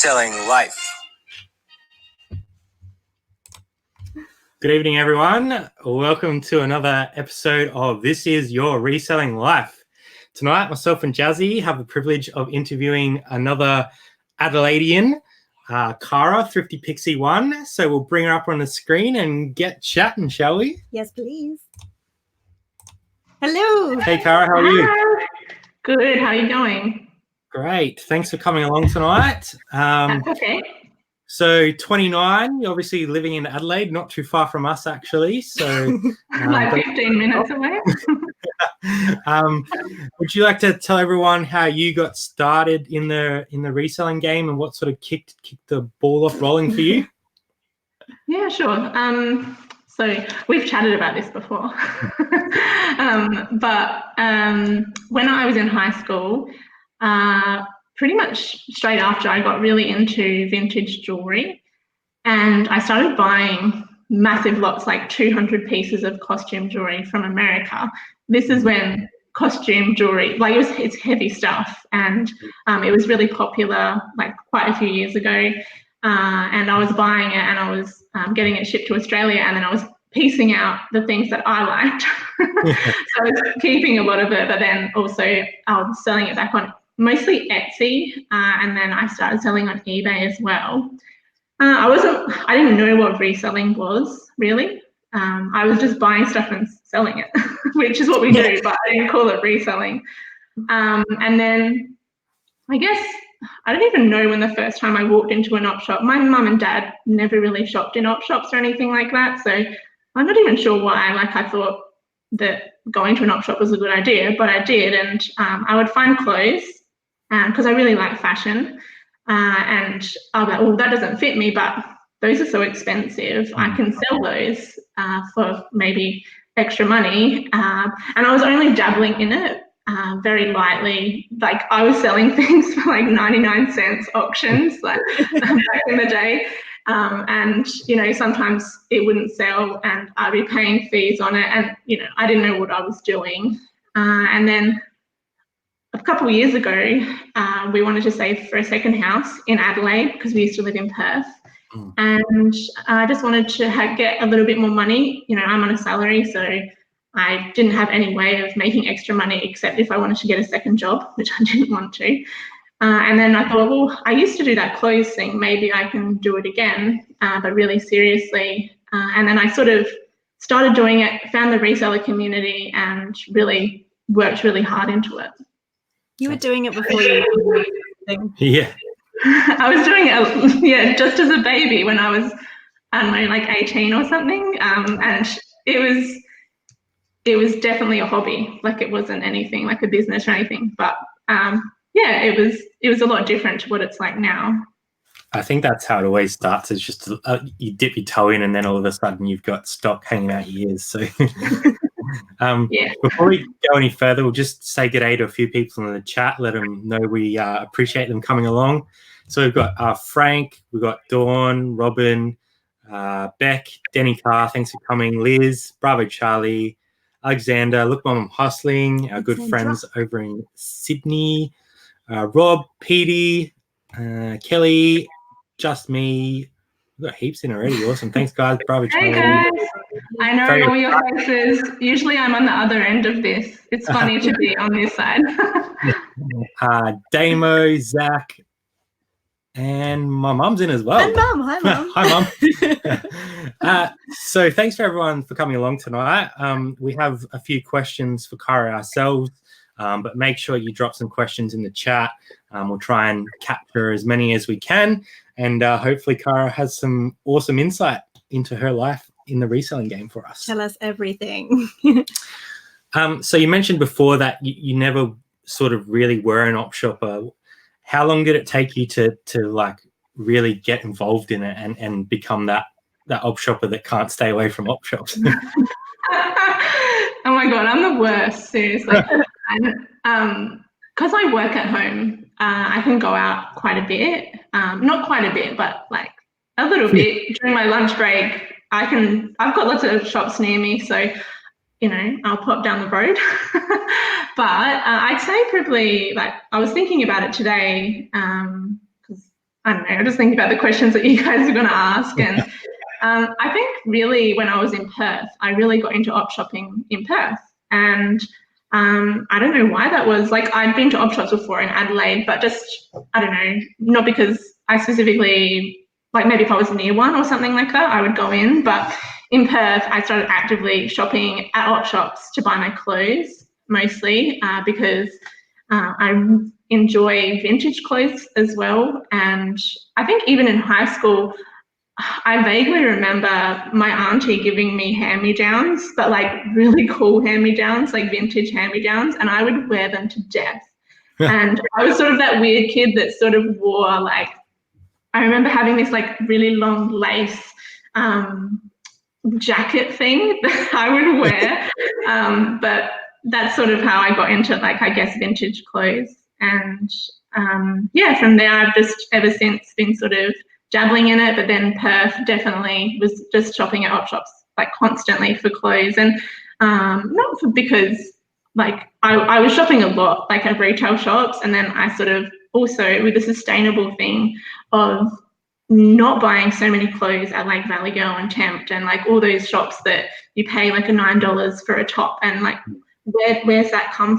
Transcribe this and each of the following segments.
Reselling Life. Good evening, everyone. Welcome to another episode of This Is Your Reselling Life. Tonight, myself and Jazzy have the privilege of interviewing another Adelaidian, Cara, ThriftyPixie1. So we'll bring her up on the screen and get chatting, shall we? Yes, please. Hello. Hey, Cara, how are you? Hi. Good. How are you going? Great. Thanks for coming along tonight. That's okay. So 29, you're obviously living in Adelaide, not too far from us, actually. So Like 15 minutes away. Would you like to tell everyone how you got started in the reselling game and what sort of kicked the ball off rolling for you? Yeah, sure. So we've chatted about this before. But when I was in high school, pretty much straight after, I got really into vintage jewelry, and I started buying massive lots, like 200 pieces of costume jewelry from America. This is when costume jewelry, like it's heavy stuff, and it was really popular like quite a few years ago. And I was buying it, and I was getting it shipped to Australia, and then I was piecing out the things that I liked. So I was keeping a lot of it, but then also I was selling it back on mostly Etsy, and then I started selling on eBay as well. I didn't know what reselling was really. I was just buying stuff and selling it, which is what we do, but I didn't call it reselling. And then I guess I don't even know when the first time I walked into an op shop. My mum and dad never really shopped in op shops or anything like that, so I'm not even sure why. Like, I thought that going to an op shop was a good idea, but I did, and I would find clothes because I really like fashion, and I'll be like, oh, that doesn't fit me, but those are so expensive. I can sell those for maybe extra money, and I was only dabbling in it very lightly. Like, I was selling things for like 99 cents auctions, like back in the day. And, you know, sometimes it wouldn't sell and I'd be paying fees on it, and, you know, I didn't know what I was doing. And then a couple of years ago, we wanted to save for a second house in Adelaide because we used to live in Perth. And I just wanted to get a little bit more money. You know, I'm on a salary, so I didn't have any way of making extra money except if I wanted to get a second job, which I didn't want to. And then I thought, well, I used to do that clothes thing. Maybe I can do it again, but really seriously. And then I sort of started doing it, found the reseller community, and really worked really hard into it. You were doing it before you were doing. Yeah. I was doing it, just as a baby when I was, I don't know, like 18 or something. And it was definitely a hobby. Like, it wasn't anything like a business or anything, but it was a lot different to what it's like now. I think that's how it always starts. It's just you dip your toe in, and then all of a sudden you've got stock hanging out your ears. So before we go any further, we'll just say good day to a few people in the chat. Let them know we appreciate them coming along. So we've got Frank, we've got Dawn, Robin, Beck, Denny Carr, thanks for coming, Liz, Bravo Charlie, Alexander, Look Mom, I'm Hustling, our good friends over in Sydney, Rob, Petey, Kelly, Just Me. We've got heaps in already. Awesome. Thanks, guys. Bravo Charlie. Hey, guys. I know all your faces. Usually I'm on the other end of this. It's funny to be on this side. Damo, Zach, and my mum's in as well. And Mum. Hi, Mum. Hi, Mum. So thanks for everyone for coming along tonight. We have a few questions for Cara ourselves, but make sure you drop some questions in the chat. We'll try and capture as many as we can, and hopefully Cara has some awesome insight into her life in the reselling game for us. Tell us everything. So you mentioned before that you never sort of really were an op shopper. How long did it take you to like really get involved in it and become that op shopper that can't stay away from op shops? Oh my God, I'm the worst, seriously. Because I work at home, I can go out quite a bit. Not quite a bit, but like a little bit during my lunch break. I've got lots of shops near me, so, you know, I'll pop down the road. But I'd say probably, like, I was thinking about it today, because I don't know, I just think about the questions that you guys are going to ask. And I think really when I was in Perth, I really got into op shopping in Perth. And I don't know why that was. Like, I'd been to op shops before in Adelaide, but just, I don't know, not because I specifically, like maybe if I was near one or something like that, I would go in. But in Perth, I started actively shopping at op shops to buy my clothes, mostly because I enjoy vintage clothes as well. And I think even in high school, I vaguely remember my auntie giving me hand-me-downs, but like really cool hand-me-downs, like vintage hand-me-downs, and I would wear them to death. And I was sort of that weird kid that sort of wore, like, I remember having this like really long lace jacket thing that I would wear. But that's sort of how I got into, like, I guess, vintage clothes. And yeah, from there I've just ever since been sort of dabbling in it. But then Perth definitely was just shopping at op shops like constantly for clothes, and not for, because like I was shopping a lot like at retail shops, and then I sort of also with the sustainable thing of not buying so many clothes at like Valley Girl and Tempt and like all those shops that you pay like a $9 for a top, and like where's that come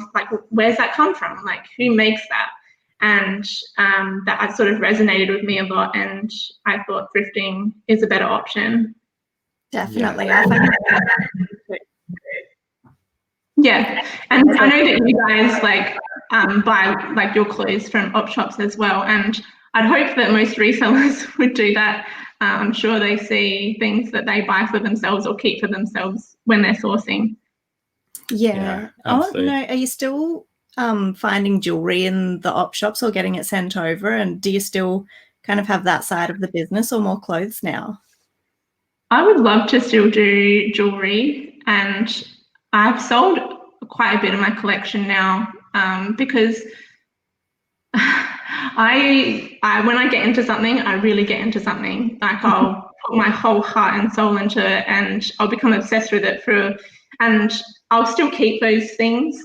from? Like, who makes that? And that sort of resonated with me a lot, and I thought thrifting is a better option. Definitely. Yeah, and I know that you guys like buy like your clothes from op shops as well, and I'd hope that most resellers would do that. I'm sure they see things that they buy for themselves or keep for themselves when they're sourcing. Yeah. Oh no, are you still finding jewelry in the op shops or getting it sent over? And do you still kind of have that side of the business, or more clothes now? I would love to still do jewelry, and I've sold quite a bit of my collection now because I when I get into something, I really get into something. Like, I'll put my whole heart and soul into it, and I'll become obsessed with it and I'll still keep those things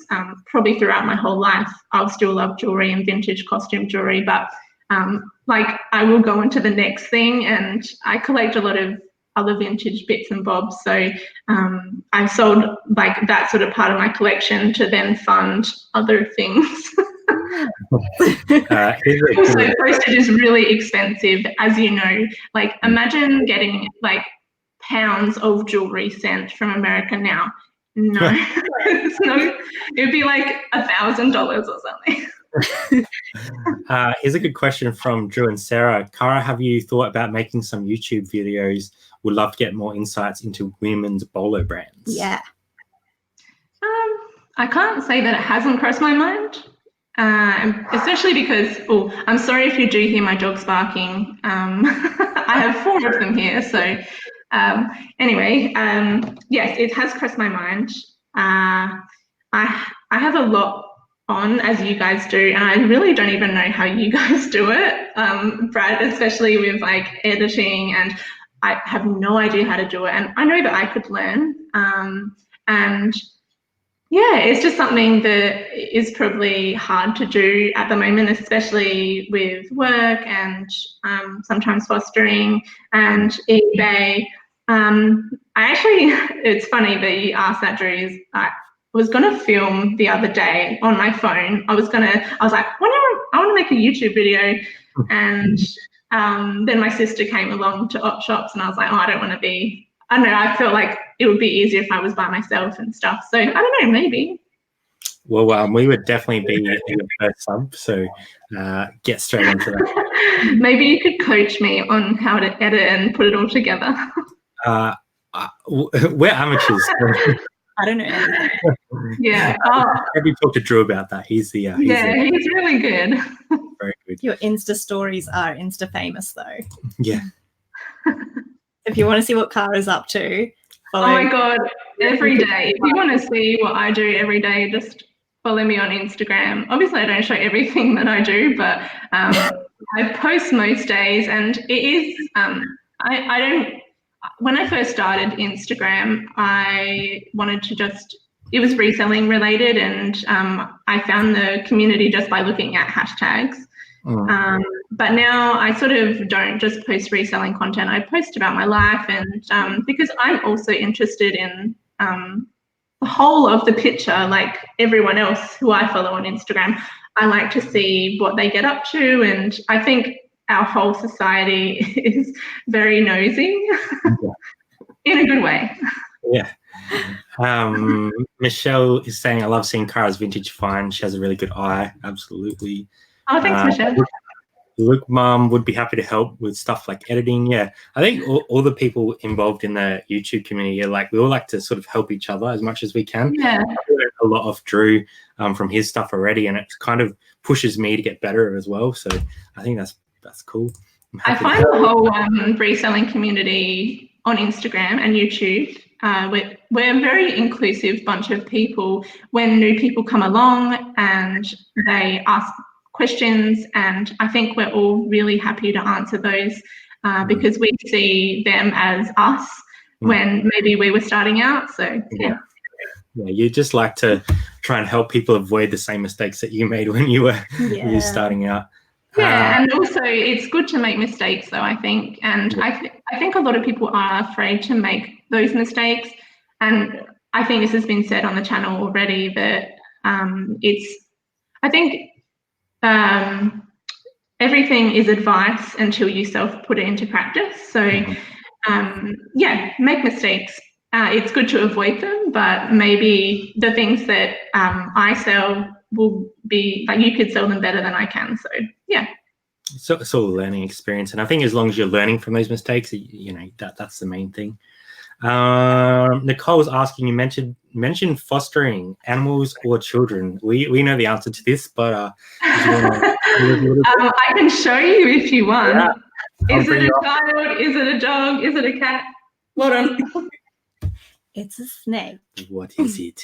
probably throughout my whole life. I'll still love jewelry and vintage costume jewelry, but like, I will go into the next thing, and I collect a lot of other vintage bits and bobs. So I sold like that sort of part of my collection to then fund other things. Also, postage is really expensive, as you know. Like, imagine getting like pounds of jewelry sent from America now. No, it would be like $1,000 or something. Here's a good question from Drew and Sarah. Cara, have you thought about making some YouTube videos? Would love to get more insights into women's bolo brands. Yeah. I can't say that it hasn't crossed my mind. Especially because, I'm sorry if you do hear my dogs barking. I have 4 of them here, so anyway, yes, it has crossed my mind. I have a lot on, as you guys do, and I really don't even know how you guys do it, Brad, especially with like editing, and I have no idea how to do it, and I know that I could learn, and yeah, it's just something that is probably hard to do at the moment, especially with work and sometimes fostering and eBay. It's funny that you asked that, Drew. I was going to film the other day on my phone. I was like, I want to make a YouTube video. And then my sister came along to op shops, and I was like, I don't want to be. I don't know, I felt like it would be easier if I was by myself and stuff. So I don't know, maybe. Well, we would definitely be your first sub, so get straight into that. Maybe you could coach me on how to edit and put it all together. We're amateurs. So. I don't know anything. Yeah. Maybe talk to Drew about that. He's he's really good. Very good. Your Insta stories are Insta famous, though. Yeah. If you want to see what Cara's up to, follow. Oh my God, every day. If you want to see what I do every day, just follow me on Instagram. Obviously, I don't show everything that I do, but I post most days, and it is, I don't, when I first started Instagram, I wanted to it was reselling related, and I found the community just by looking at hashtags. But now I sort of don't just post reselling content. I post about my life, and because I'm also interested in the whole of the picture, like everyone else who I follow on Instagram. I like to see what they get up to, and I think our whole society is very nosy in a good way. Yeah. Michelle is saying, I love seeing Cara's vintage find. She has a really good eye. Absolutely. Oh, thanks, Michelle. Look, Mum would be happy to help with stuff like editing. Yeah, I think all the people involved in the YouTube community are like, we all like to sort of help each other as much as we can. Yeah. I've learned a lot of Drew from his stuff already, and it kind of pushes me to get better as well. So I think that's cool. I find the whole reselling community on Instagram and YouTube, we're a very inclusive bunch of people. When new people come along and they ask questions, and I think we're all really happy to answer those because we see them as us when maybe we were starting out. So yeah, you just like to try and help people avoid the same mistakes that you made when you were starting out. Yeah, and also it's good to make mistakes, though, I think, and I think a lot of people are afraid to make those mistakes, and I think this has been said on the channel already that I think everything is advice until you put it into practice. So make mistakes. It's good to avoid them, but maybe the things that I sell will be like, you could sell them better than I can. So yeah. So it's all a learning experience, and I think as long as you're learning from those mistakes, that's the main thing. Nicole was asking, you mentioned fostering animals or children. We know the answer to this, but I can show you if you want. Yeah. Is it a child? Is it a dog? Is it a cat? Hold on. It's a snake. What is it?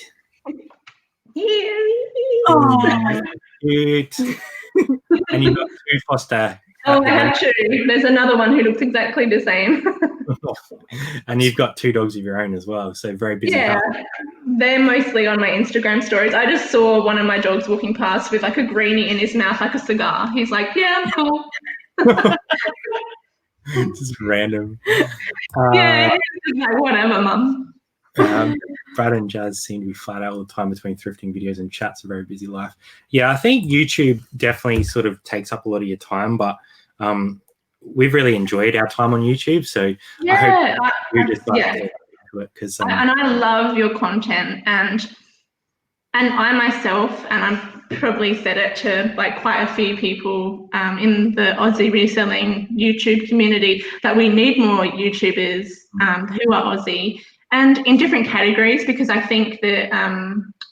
Oh, cute. And you've got two foster. Oh, I have two. There's another one who looks exactly the same. And you've got two dogs of your own as well, so very busy. Yeah, they're mostly on my Instagram stories. I just saw one of my dogs walking past with like a greenie in his mouth, like a cigar. He's like, yeah, I'm cool. Just random. Yeah, like, whatever, Mum. Brad and Jazz seem to be flat out all the time between thrifting videos and chats. A very busy life. Yeah, I think YouTube definitely sort of takes up a lot of your time, but we've really enjoyed our time on YouTube. So yeah, I hope we just like to do it because and I love your content, and I myself, and I've probably said it to like quite a few people in the Aussie reselling YouTube community, that we need more YouTubers who are Aussie and in different categories, because I think that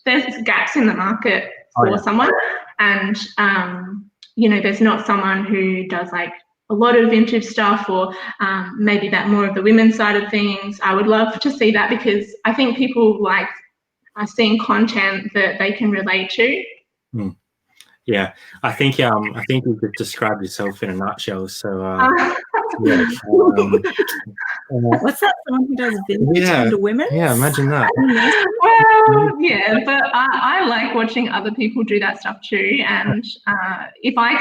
there's gaps in the market for someone, and there's not someone who does like a lot of vintage stuff, or maybe that more of the women's side of things. I would love to see that, because I think people like seeing content that they can relate to. Yeah, I think you could describe yourself in a nutshell. So what's that someone who does vintage and women? Yeah, imagine that. Well, yeah, but I like watching other people do that stuff too, and if I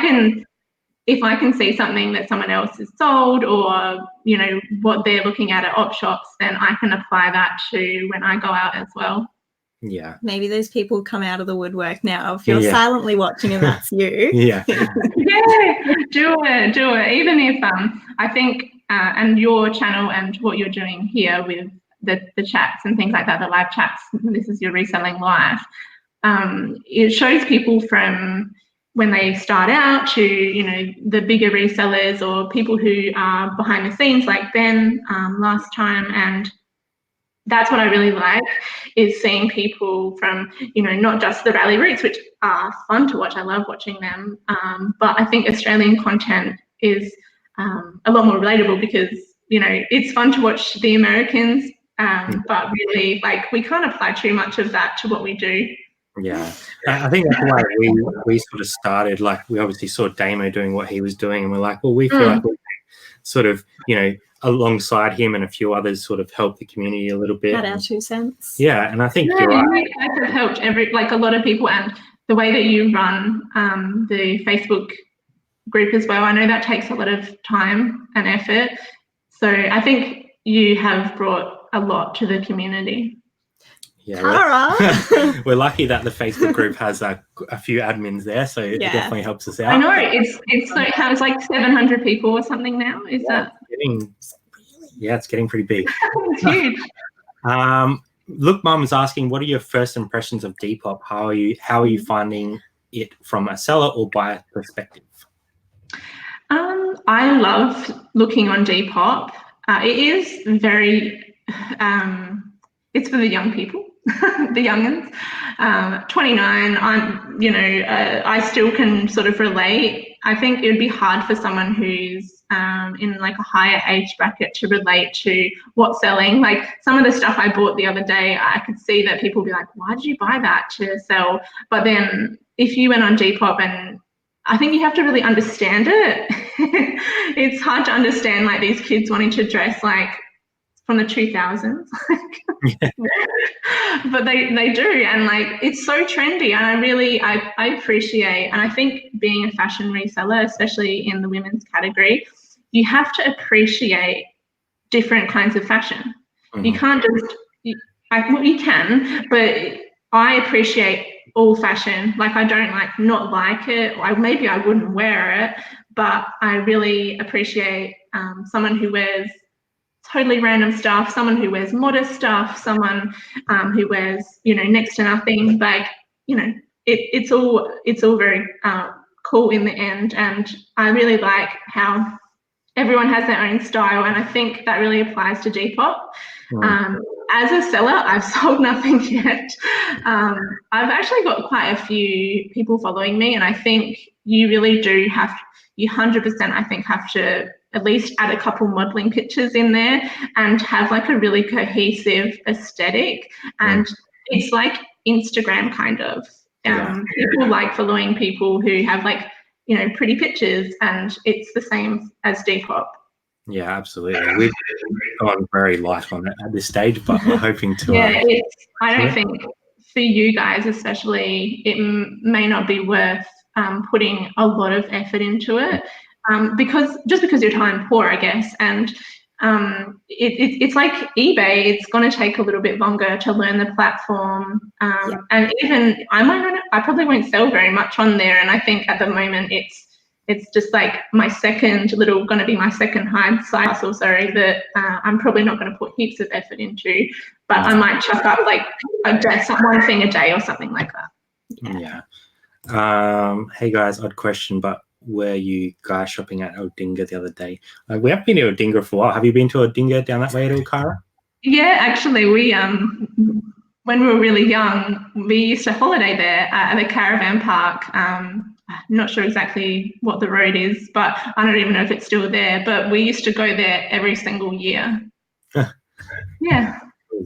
can see something that someone else has sold, or what they're looking at op shops, then I can apply that to when I go out as well. Yeah, maybe those people come out of the woodwork now. If you're silently watching and that's you, yeah, do it. Even if I think and your channel and what you're doing here with the chats and things like that, the live chats, This Is Your Reselling Life, it shows people from when they start out to the bigger resellers, or people who are behind the scenes like Ben last time, and that's what I really like, is seeing people from not just the rally routes, which are fun to watch. I love watching them, but I think Australian content is a lot more relatable, because it's fun to watch the Americans, but really like we can't apply too much of that to what we do. Yeah, I think that's why we sort of started. Like, we obviously saw Damo doing what he was doing, and we're like, well, we feel like we sort of alongside him and a few others sort of help the community a little bit. Add our 2 cents. Yeah, and I think you're right. You guys have helped a lot of people, and the way that you run the Facebook group as well. I know that takes a lot of time and effort. So I think you have brought a lot to the community. Yeah, Cara. we're lucky that the Facebook group has a few admins there, so it definitely helps us out. I know it's like 700 people or something now. Is that? It's getting pretty big. It's huge. Look, Mum's asking, what are your first impressions of Depop? How are you finding it from a seller or buyer perspective? I love looking on Depop. It is very, it's for the young people, the youngins. 29, I still can sort of relate. I think it would be hard for someone who's in like a higher age bracket to relate to what's selling. Like some of the stuff I bought the other day, I could see that people would be like, why did you buy that to sell? But then if you went on Depop, and I think you have to really understand it. It's hard to understand like these kids wanting to dress like from the 2000s. But they do, and like it's so trendy, and I appreciate, and I think being a fashion reseller, especially in the women's category, you have to appreciate different kinds of fashion. You can't just you can, but I appreciate all fashion. Like I don't not like it, or maybe I wouldn't wear it, but I really appreciate someone who wears totally random stuff, someone who wears modest stuff, someone who wears next to nothing. Like it's all very cool in the end, and I really like how everyone has their own style, and I think that really applies to Depop. As a seller, I've sold nothing yet. I've actually got quite a few people following me, and I think you really do you 100% I think have to at least add a couple modeling pictures in there and have like a really cohesive aesthetic. And it's like Instagram kind of. People like following people who have like, pretty pictures, and it's the same as Depop. Yeah, absolutely. We've gone very light on it at this stage, but we're hoping to. I don't think for you guys especially, it may not be worth putting a lot of effort into it, because you're time poor, I guess. And it's like eBay. It's going to take a little bit longer to learn the platform, and even I probably won't sell very much on there. And I think at the moment it's just like my second side hustle, that I'm probably not going to put heaps of effort into, but I might chuck up like one thing a day or something like that. Hey guys, odd question, but were you guys shopping at Odinga the other day? We haven't been to Odinga for a while. Have you been to Odinga down that way at all, Cara? Yeah, actually, we when we were really young, we used to holiday there at the caravan park. I'm not sure exactly what the road is, but I don't even know if it's still there. But we used to go there every single year. Yeah.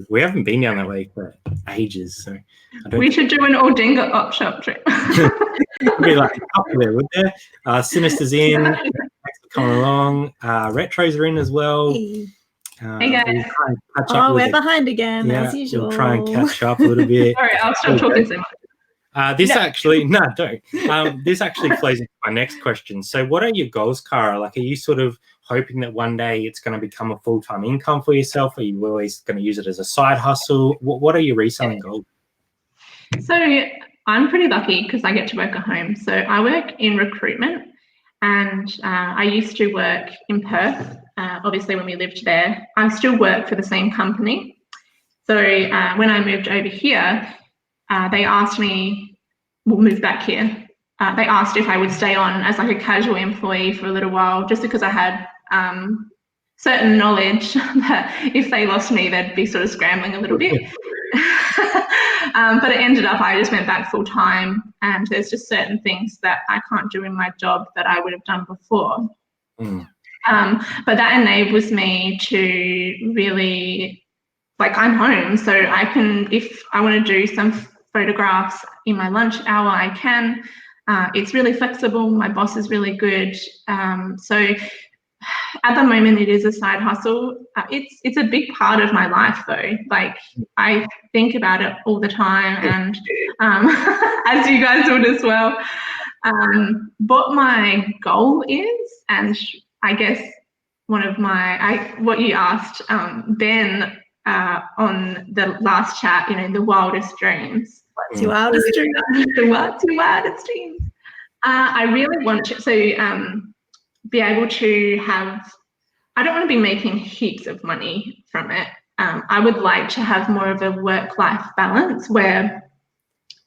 We haven't been down that way for ages, so we should do an Odinga op shop trip. Be like up there, would there? Sinister's in. Thanks for coming along. Retros are in as well. Hey guys. We're behind again, as usual. We'll try and catch up a little bit. Sorry, I'll stop talking so much. This actually plays into my next question. So what are your goals, Cara? Like, are you sort of hoping that one day it's going to become a full-time income for yourself? Are you always going to use it as a side hustle? What are your reselling goals? So I'm pretty lucky because I get to work at home. So I work in recruitment, and I used to work in Perth. Obviously, when we lived there, I still work for the same company. So when I moved over here, they asked me, we'll move back here. They asked if I would stay on as like a casual employee for a little while, just because I had certain knowledge that if they lost me, they'd be sort of scrambling a little bit. But it ended up, I just went back full time, and there's just certain things that I can't do in my job that I would have done before. But that enables me to really, like, I'm home, so I can, if I want to do some photographs in my lunch hour, I can. It's really flexible. My boss is really good. So at the moment, it is a side hustle. It's a big part of my life, though. Like, I think about it all the time, and as you guys would as well. What my goal is, and I guess one of what you asked Ben on the last chat, the wildest dreams. What's your wildest dream? What's your wildest dreams? I really want to be able to have, I don't want to be making heaps of money from it. I would like to have more of a work-life balance where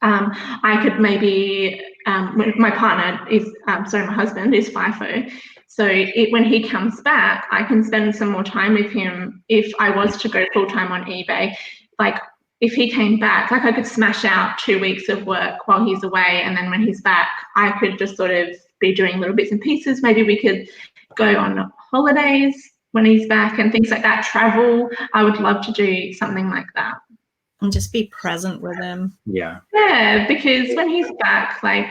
I could maybe, my partner is, my husband is FIFO. So when he comes back, I can spend some more time with him. If I was to go full-time on eBay, like if he came back, like I could smash out 2 weeks of work while he's away. And then when he's back, I could just sort of be doing little bits and pieces. Maybe we could go on holidays when he's back and things like that, travel. I would love to do something like that. And just be present with him. Yeah. Yeah, because when he's back, like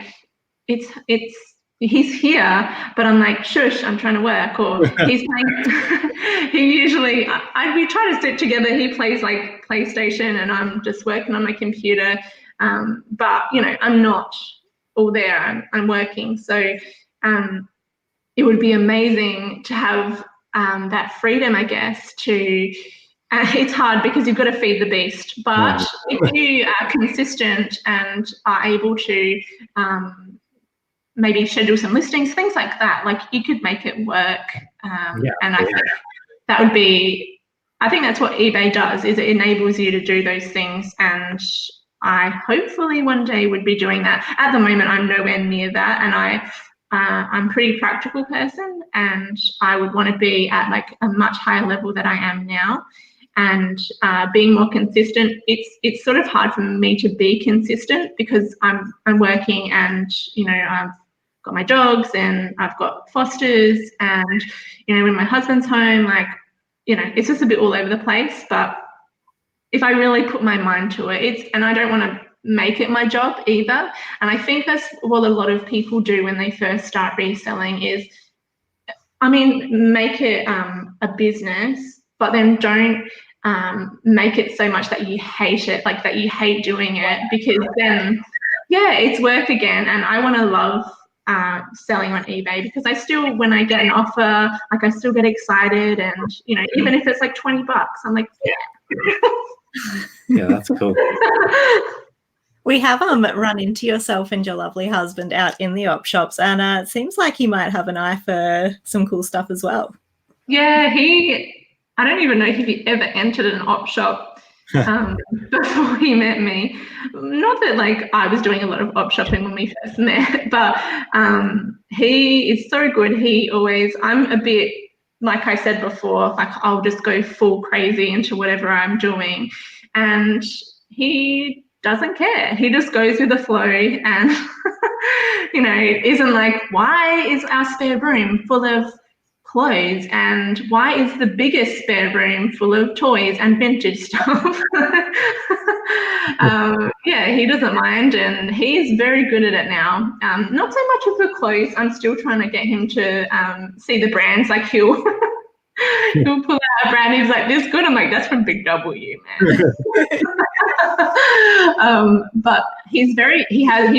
he's here, but I'm like, shush, I'm trying to work. Or he's playing, he usually, we try to sit together. He plays like PlayStation and I'm just working on my computer. But, I'm not all there. I'm working. So it would be amazing to have that freedom, I guess, to, it's hard because you've got to feed the beast. But if you are consistent and are able to maybe schedule some listings, things like that, like you could make it work. And I think that would be, I think that's what eBay does, is it enables you to do those things. And I hopefully one day would be doing that. At the moment, I'm nowhere near that. And I'm a pretty practical person and I would want to be at like a much higher level than I am now. And being more consistent, it's sort of hard for me to be consistent because I'm working and, I've got my dogs and I've got fosters and, when my husband's home, like, it's just a bit all over the place. But if I really put my mind to it, and I don't want to make it my job either. And I think that's what a lot of people do when they first start reselling is, make it a business, but then don't make it so much that you hate it, like that you hate doing it, because then, it's work again. And I want to love selling on eBay because I still, when I get an offer, like I still get excited and, even if it's like $20, I'm like, yeah, that's cool. We have run into yourself and your lovely husband out in the op shops, and it seems like he might have an eye for some cool stuff as well. Yeah, I don't even know if he ever entered an op shop before he met me. Not that like I was doing a lot of op shopping when we first met, but he is so good. I'm a bit, like I said before, like I'll just go full crazy into whatever I'm doing. And he doesn't care. He just goes with the flow and, isn't like, why is our spare room full of clothes and why is the biggest spare room full of toys and vintage stuff? He doesn't mind and he's very good at it now. Not so much of the clothes. I'm still trying to get him to see the brands. Like he'll pull out a brand. He's like, this good. I'm like, that's from Big W, man. But he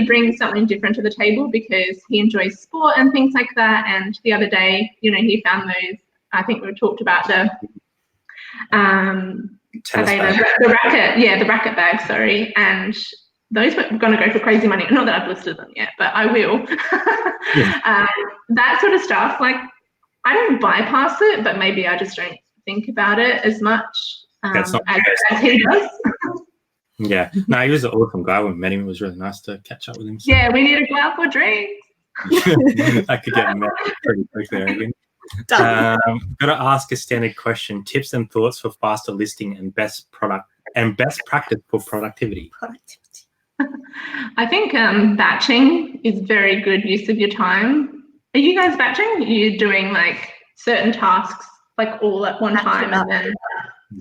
brings something different to the table because he enjoys sport and things like that. And the other day, he found those, I think we talked about the racket bag, sorry. And those were going to go for crazy money. Not that I've listed them yet, but I will. That sort of stuff, like I don't bypass it, but maybe I just don't think about it as much as he does. Yeah, no, he was an awesome guy when we met him. It was really nice to catch up with him. So. Yeah, we need to go out for drinks. I could get met pretty quickly, I reckon. Got to ask a standard question: tips and thoughts for faster listing and best practice for productivity. I think batching is very good use of your time. Are you guys batching? Are you doing like certain tasks like all at one time and then?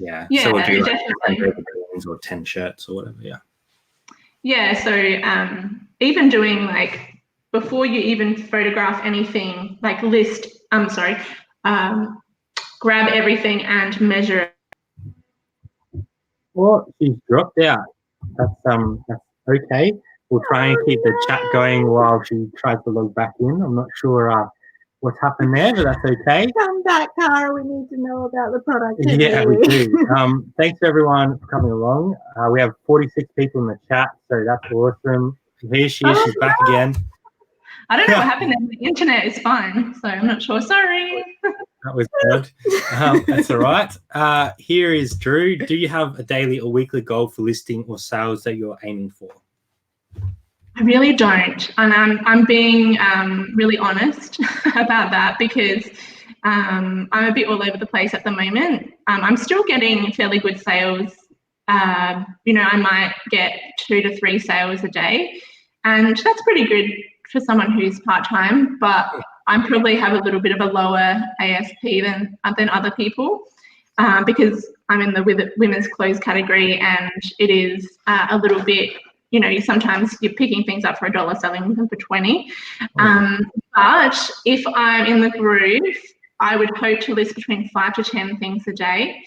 Yeah. So we'll do definitely. Or 10 shirts or whatever. Yeah. Yeah. So even doing like before you even photograph anything, like grab everything and measure it. Well, she's dropped out. That's okay. we'll try and keep the chat going while she tries to log back in. I'm not sure what's happened there, but that's okay. Come back, Cara. We need to know about the productivity. Yeah, we do. Thanks everyone for coming along. We have 46 people in the chat, so that's awesome. Here she is. She's back again. I don't know what happened there. The internet is fine, so I'm not sure. Sorry. That was good. That's all right. Here is Drew. Do you have a daily or weekly goal for listing or sales that you're aiming for? I really don't, and I'm being really honest about that because I'm a bit all over the place at the moment. I'm still getting fairly good sales. I might get 2 to 3 sales a day, and that's pretty good for someone who's part-time, but I probably have a little bit of a lower ASP than other people because I'm in the women's clothes category, and it is a little bit, sometimes you're picking things up for $1, selling them for 20. But if I'm in the groove, I would hope to list between 5 to 10 things a day.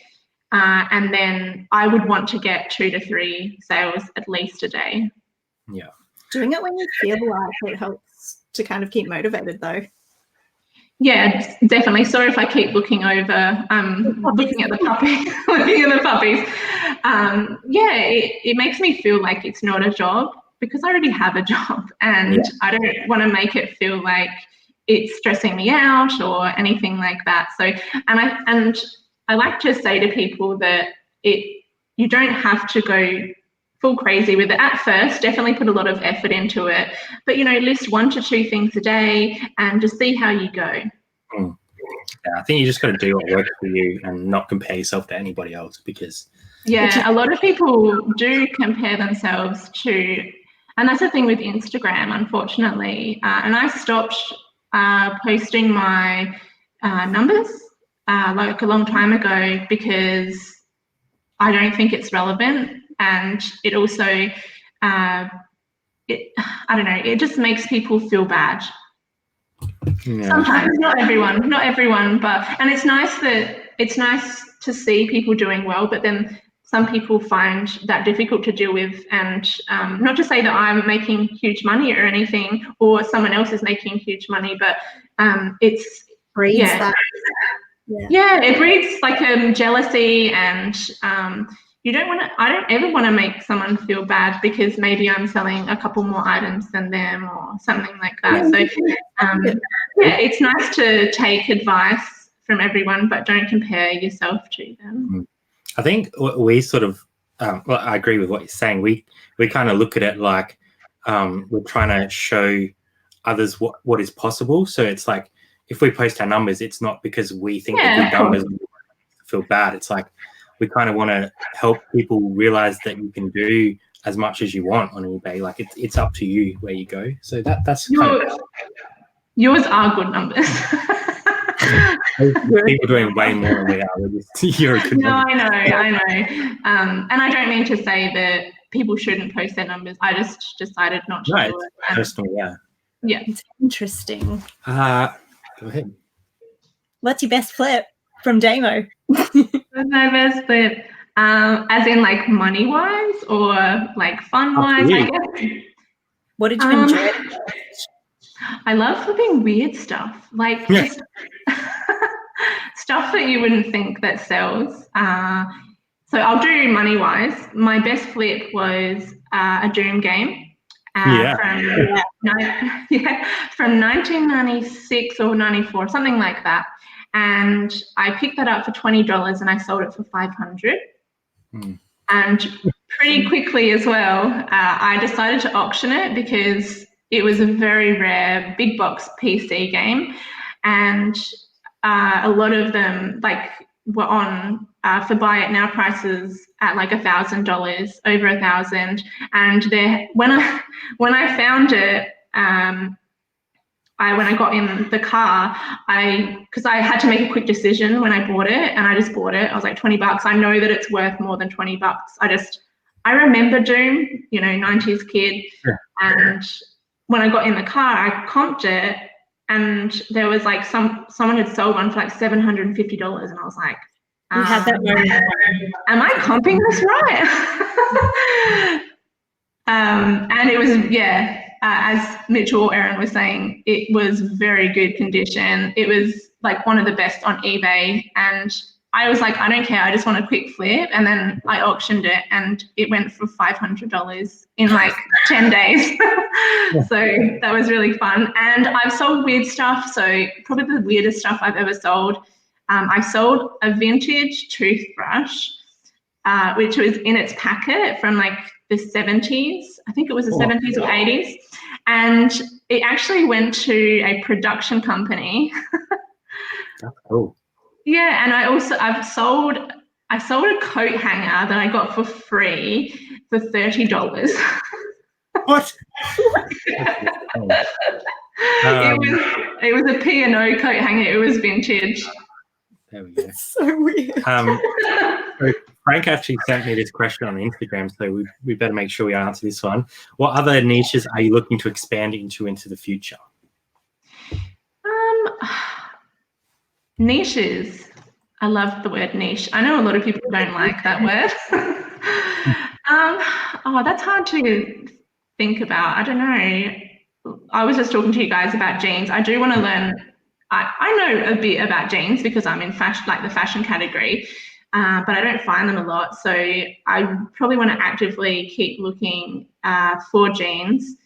And then I would want to get 2 to 3 sales at least a day. Yeah. Doing it when you feel like it helps to kind of keep motivated though. Yeah, definitely. Sorry if I keep looking over, looking at the puppies. It makes me feel like it's not a job because I already have a job, and I don't want to make it feel like it's stressing me out or anything like that. So, and I like to say to people that you don't have to go full crazy with it at first. Definitely put a lot of effort into it, but list 1 to 2 things a day and just see how you go. Yeah, I think you just got to do what works for you and not compare yourself to anybody else, because a lot of people do compare themselves to, and that's the thing with Instagram, unfortunately. And I stopped posting my numbers like a long time ago because I don't think it's relevant. And it also, I don't know, it just makes people feel bad. Yeah. Sometimes, not everyone, but, and it's nice to see people doing well, but then some people find that difficult to deal with. And not to say that I'm making huge money or anything, or someone else is making huge money, but it's, breeds that. Yeah, it breeds like jealousy, and I don't ever want to make someone feel bad because maybe I'm selling a couple more items than them or something like that. So it's nice to take advice from everyone, but don't compare yourself to them. I think we sort of, I agree with what you're saying. We kind of look at it like we're trying to show others what is possible. So it's like, if we post our numbers, it's not because we think they're good numbers and we feel bad. It's like, we kind of want to help people realize that you can do as much as you want on eBay. Like it's up to you where you go. So that's yours are good numbers. People doing way more than we are. You're a good number. I know. And I don't mean to say that people shouldn't post their numbers. I just decided not to do it. Personal, yeah. It's interesting. Go ahead. What's your best flip from Damo? What's my best flip? As in like money-wise or like fun-wise, I guess? What did you enjoy? I love flipping weird stuff, like just stuff that you wouldn't think that sells. So I'll do money-wise. My best flip was a Doom game. From 1996 or 94, something like that. And I picked that up for $20 and I sold it for $500. And pretty quickly as well, I decided to auction it because it was a very rare big box PC game, and a lot of them were on for buy it now prices at like $1,000, over $1,000. And when I found it, when I got in the car, because I had to make a quick decision when I bought it, and I just bought it. I was like, $20. I know that it's worth more than $20. I remember Doom, 90s kid. Sure. And when I got in the car, I comped it, and there was like someone had sold one for like $750, and I was like, you had that moment. Am I comping this right? And it was, as Mitchell or Erin was saying, it was very good condition. It was like one of the best on eBay. And I was like, I don't care, I just want a quick flip. And then I auctioned it and it went for $500 in like 10 days. So that was really fun. And I've sold weird stuff. So probably the weirdest stuff I've ever sold. I sold a vintage toothbrush, which was in its packet from like the 70s. I think it was the 70s or 80s. And it actually went to a production company. That's cool. Yeah, and I sold a coat hanger that I got for free for $30. What? It was a P&O coat hanger. It was vintage. There we go. So weird. So Frank actually sent me this question on Instagram, so we better make sure we answer this one. What other niches are you looking to expand into the future? Niches. I love the word niche. I know a lot of people don't like that word. That's hard to think about. I don't know. I was just talking to you guys about jeans. I do want to learn. I know a bit about jeans because I'm in fashion, like the fashion category, but I don't find them a lot. So I probably want to actively keep looking for jeans.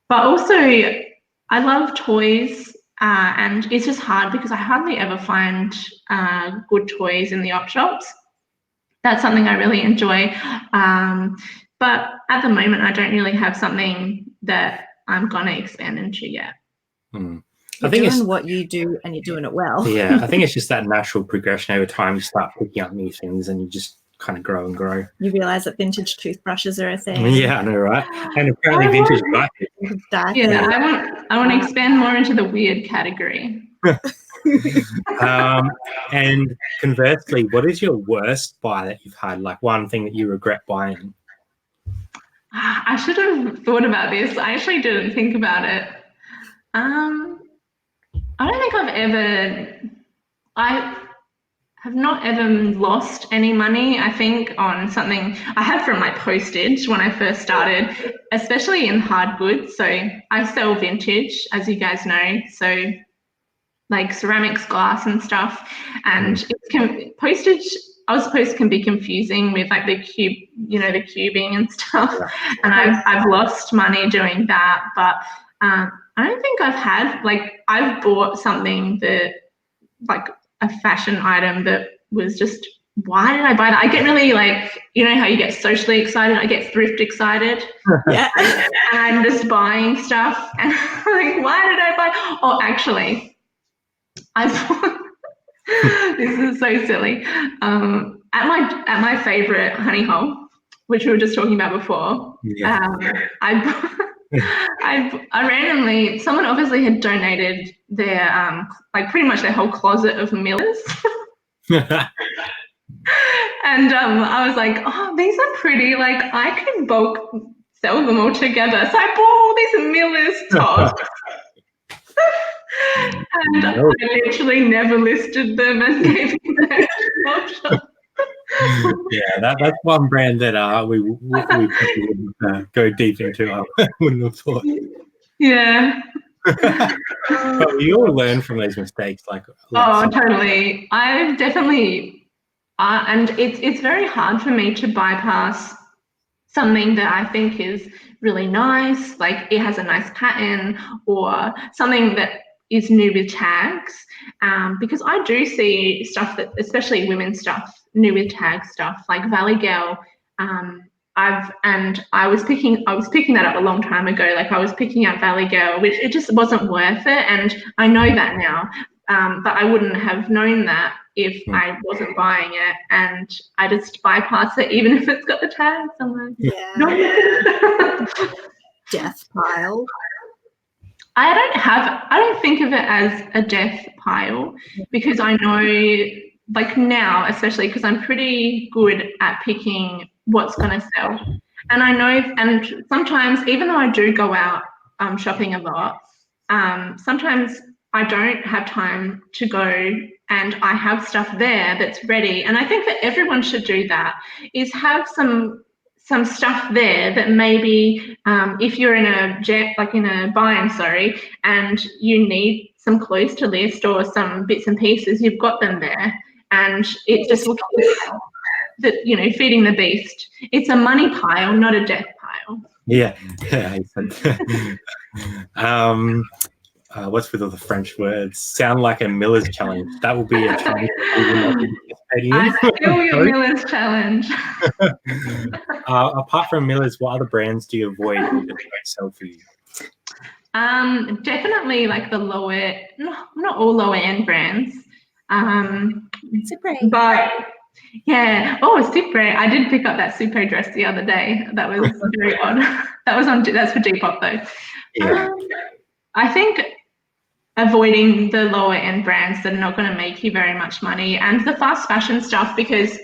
But also, I love toys. And it's just hard because I hardly ever find good toys in the op shops. That's something I really enjoy. But at the moment, I don't really have something that I'm going to expand into yet. I think it's what you do and you're doing it well. Yeah, I think it's just that natural progression over time. You start picking up new things and you just kind of grow and grow. You realise that vintage toothbrushes are a thing. Yeah, I know, right? And apparently vintage diapers. Yeah, I want to expand more into the weird category. And conversely, what is your worst buy that you've had? Like one thing that you regret buying? I should have thought about this. I actually didn't think about it. I don't think I have not ever lost any money, I think, on something. I have from my postage when I first started, especially in hard goods. So I sell vintage, as you guys know, so like ceramics, glass and stuff. And postage, I suppose, can be confusing with like the cubing and stuff. And I've lost money doing that. But I don't think I've bought something that, like a fashion item that was just, why did I buy that? I get really how you get socially excited? I get thrift excited. Yeah. And I'm just buying stuff. And I'm like, why did I buy? Oh, actually, I bought, this is so silly. At my favorite honey hole, which we were just talking about before, I randomly, someone obviously had donated their pretty much their whole closet of Millers. And I was like, oh, these are pretty, like I could bulk sell them all together. So I bought all these Millers tops. And I literally never listed them and gave them their option. Yeah, that's one brand that we wouldn't go deep into. I wouldn't have thought. Yeah. But we all learn from those mistakes. Totally. I've definitely, and it's very hard for me to bypass something that I think is really nice, like it has a nice pattern, or something that is new with tags, because I do see stuff that, especially women's stuff, new with tag stuff, like Valley Girl. I was picking that up a long time ago. Like I was picking up Valley Girl, which it just wasn't worth it, and I know that now. But I wouldn't have known that if I wasn't buying it, and I just bypass it, even if it's got the tags. I'm like, death pile. I don't think of it as a death pile, because I know, like now, especially because I'm pretty good at picking what's going to sell. And I know, and sometimes, even though I do go out shopping a lot, sometimes I don't have time to go, and I have stuff there that's ready. And I think that everyone should do that, is have some some stuff there that maybe if you're in a bind, and you need some clothes to list or some bits and pieces, you've got them there, and it just will keep feeding the beast. It's a money pile, not a death pile. Yeah. What's with all the French words? Sound like a Miller's challenge. That will be a challenge. I feel your Miller's challenge. Apart from Miller's, what other brands do you avoid that don't sell for you? Definitely like the lower, not all lower end brands. But yeah. Oh, Super. I did pick up that Super dress the other day. That was very odd. That's for Depop though. Yeah. I think avoiding the lower end brands that are not going to make you very much money, and the fast fashion stuff, because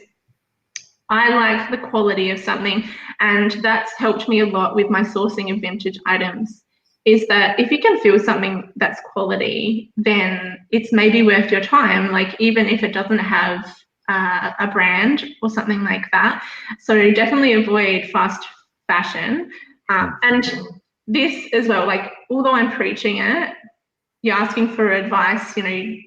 I like the quality of something, and that's helped me a lot with my sourcing of vintage items, is that if you can feel something that's quality, then it's maybe worth your time, like even if it doesn't have a brand or something like that. So definitely avoid fast fashion. And this as well, like although I'm preaching it, you're asking for advice,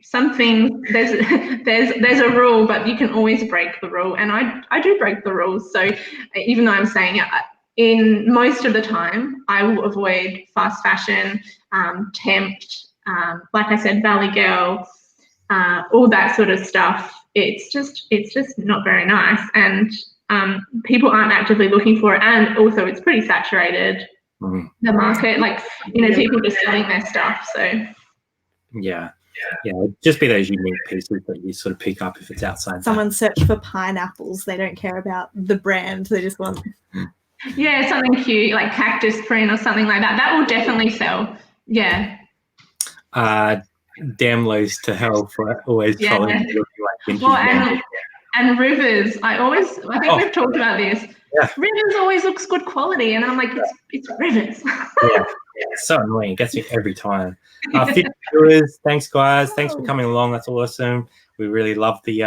some things, there's a rule, but you can always break the rule. And I do break the rules. So even though I'm saying it, in most of the time, I will avoid fast fashion, tempt, like I said, Valley Girl, all that sort of stuff. It's just not very nice. And people aren't actively looking for it. And also it's pretty saturated, the market, like, people just selling their stuff. So yeah, just be those unique pieces that you sort of pick up if it's outside. Someone search for pineapples. They don't care about the brand. They just want something cute, like cactus print or something like that. That will definitely sell. Yeah. Damn lows to hell for always trolling looking like vintage. And Rivers, I think we've talked about this. Yeah. Rivers always looks good quality, and I'm like, it's Rivers. Yeah, it's so annoying. It gets me every time. 50 viewers, thanks guys. Thanks for coming along. That's awesome. We really love the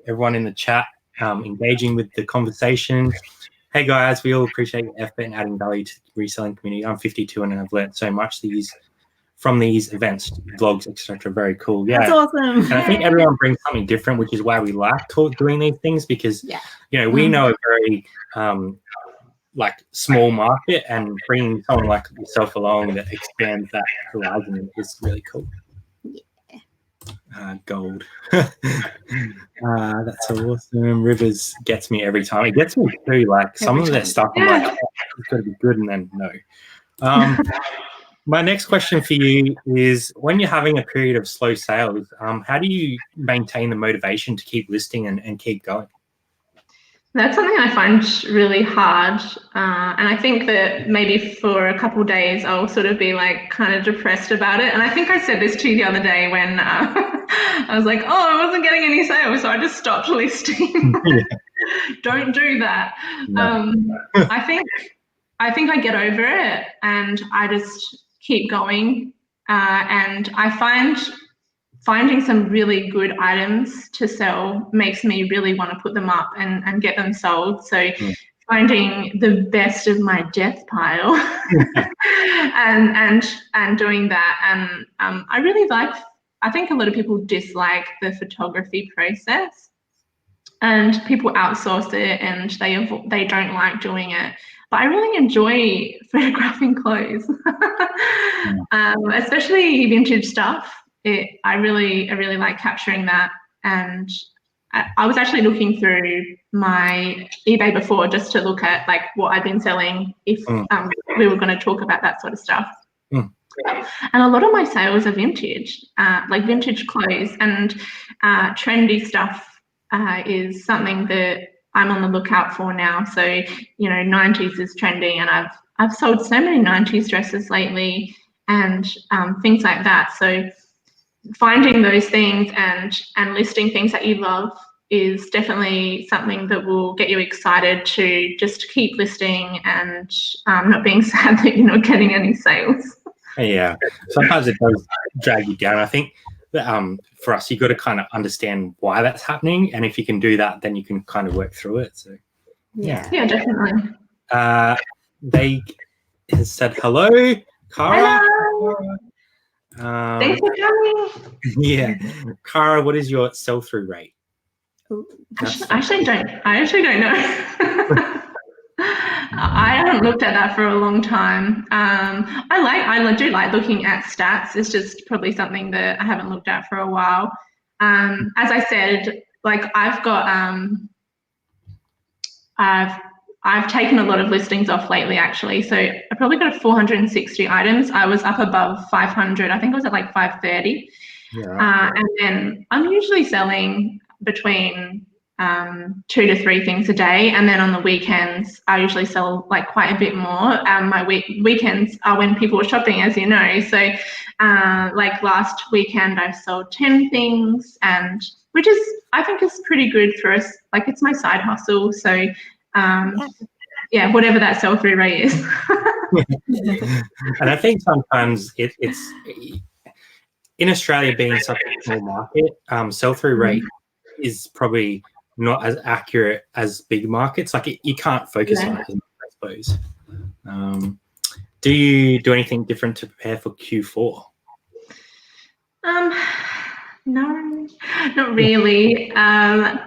everyone in the chat engaging with the conversation. Hey guys, we all appreciate your effort and adding value to the reselling community. I'm 52 and I've learned so much from these events, vlogs, etc. Very cool. Yeah, that's awesome. And I think everyone brings something different, which is why we like doing these things, because we know a very like small market, and bringing someone like yourself along that expands that horizon is really cool. Gold. That's awesome. Rivers gets me every time. It gets me too. Like some of their stuff, I'm like, it's got to be good, and then no. My next question for you is, when you're having a period of slow sales, how do you maintain the motivation to keep listing and keep going? That's something I find really hard. And I think that maybe for a couple of days, I'll sort of be like kind of depressed about it. And I think I said this to you the other day when I was like, I wasn't getting any sales, so I just stopped listing. Don't do that. No. I think I get over it, and I just keep going. And I finding some really good items to sell makes me really want to put them up and get them sold. So finding the best of my death pile and doing that. And I really I think a lot of people dislike the photography process, and people outsource it and they don't like doing it. But I really enjoy photographing clothes, especially vintage stuff. I really like capturing that. And I was actually looking through my eBay before just to look at like what I've been selling if we were going to talk about that sort of stuff. And a lot of my sales are vintage, like vintage clothes, and trendy stuff is something that I'm on the lookout for now. So, 90s is trendy, and I've sold so many 90s dresses lately and things like that. So finding those things and listing things that you love is definitely something that will get you excited to just keep listing and not being sad that you're not getting any sales. Yeah, sometimes it does drag you down. I think that for us, you've got to kind of understand why that's happening, and if you can do that, then you can kind of work through it. So Yeah. Yeah, definitely. They has said hello, Cara. Hello. Thanks for coming. Yeah, Cara, what is your sell-through rate? I actually don't know. I haven't looked at that for a long time. I do like looking at stats. It's just probably something that I haven't looked at for a while. As I said, like I've taken a lot of listings off lately, actually. So I probably got 460 items. I was up above 500. I think I was at like 530. Yeah. And then I'm usually selling between 2 to 3 things a day, and then on the weekends I usually sell like quite a bit more. My weekends are when people are shopping, as you know. So like last weekend I sold 10 things, and which is, I think, is pretty good for us. Like, it's my side hustle, so yeah, whatever that sell-through rate is. And I think sometimes it's in Australia, being such a small market, sell-through rate is probably not as accurate as big markets. Like, you can't focus on it as much, I suppose. Do you do anything different to prepare for Q4? No, not really. I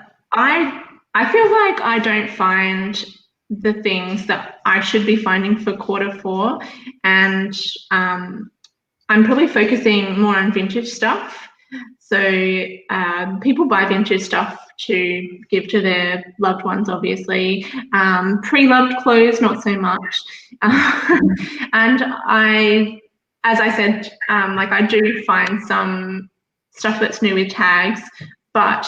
feel like I don't find the things that I should be finding for Q4, and I'm probably focusing more on vintage stuff. So people buy vintage stuff to give to their loved ones, obviously. Pre-loved clothes, not so much. And as I said, like, I do find some stuff that's new with tags, but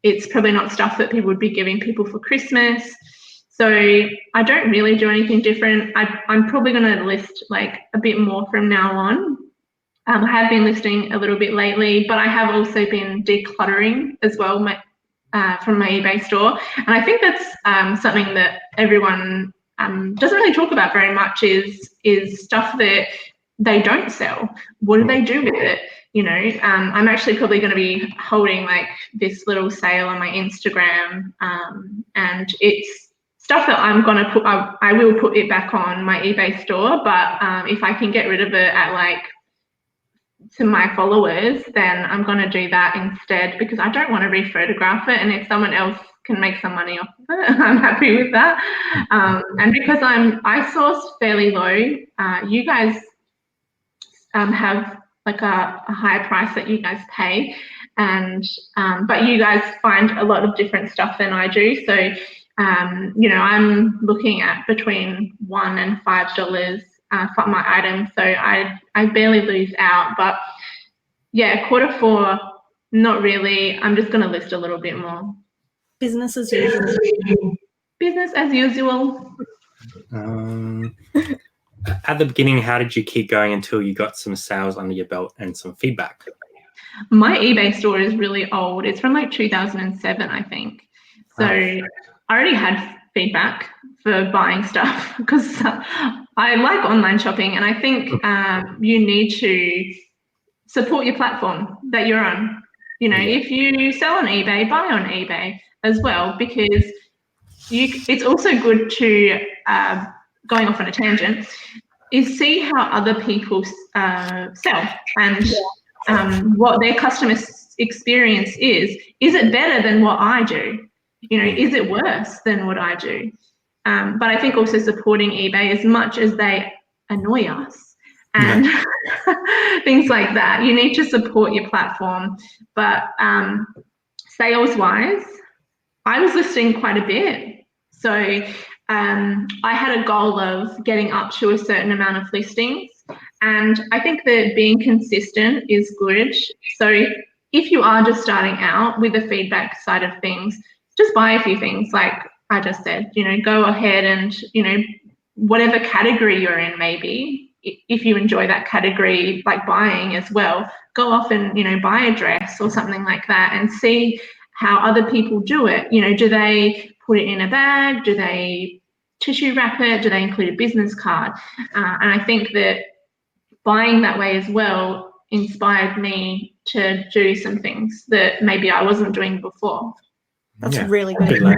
it's probably not stuff that people would be giving people for Christmas. So I don't really do anything different. I'm probably going to list like a bit more from now on. I have been listing a little bit lately, but I have also been decluttering as well from my eBay store. And I think that's something that everyone doesn't really talk about very much, is stuff that they don't sell. What do they do with it? You know, I'm actually probably going to be holding like this little sale on my Instagram, and it's stuff that I'm going to put, I will put it back on my eBay store, but if I can get rid of it at like, to my followers, then I'm going to do that instead, because I don't want to rephotograph it, and if someone else can make some money off of it, I'm happy with that. And because I source fairly low, you guys have like a higher price that you guys pay, and but you guys find a lot of different stuff than I do. So you know, I'm looking at between $1 and $5 for my items, so I barely lose out. But yeah, Q4, not really. I'm just going to list a little bit more. Business as usual. Business as usual. At the beginning, how did you keep going until you got some sales under your belt and some feedback? My eBay store is really old. It's from like 2007, I think. So I already had feedback for buying stuff, because I like online shopping, and I think you need to support your platform that you're on. You know, if you sell on eBay, buy on eBay as well, because it's also good to, going off on a tangent, is see how other people sell, and what their customer experience is. Is it better than what I do? You know, is it worse than what I do? But I think also supporting eBay, as much as they annoy us and things like that, you need to support your platform. But sales-wise, I was listing quite a bit. So I had a goal of getting up to a certain amount of listings, and I think that being consistent is good. So if you are just starting out with the feedback side of things, just buy a few things, like I just said. You know, go ahead and, you know, whatever category you're in, maybe if you enjoy that category, like buying as well, go off and, you know, buy a dress or something like that, and see how other people do it. You know, do they put it in a bag? Do they tissue wrap it? Do they include a business card? And I think that buying that way as well inspired me to do some things that maybe I wasn't doing before. That's really good.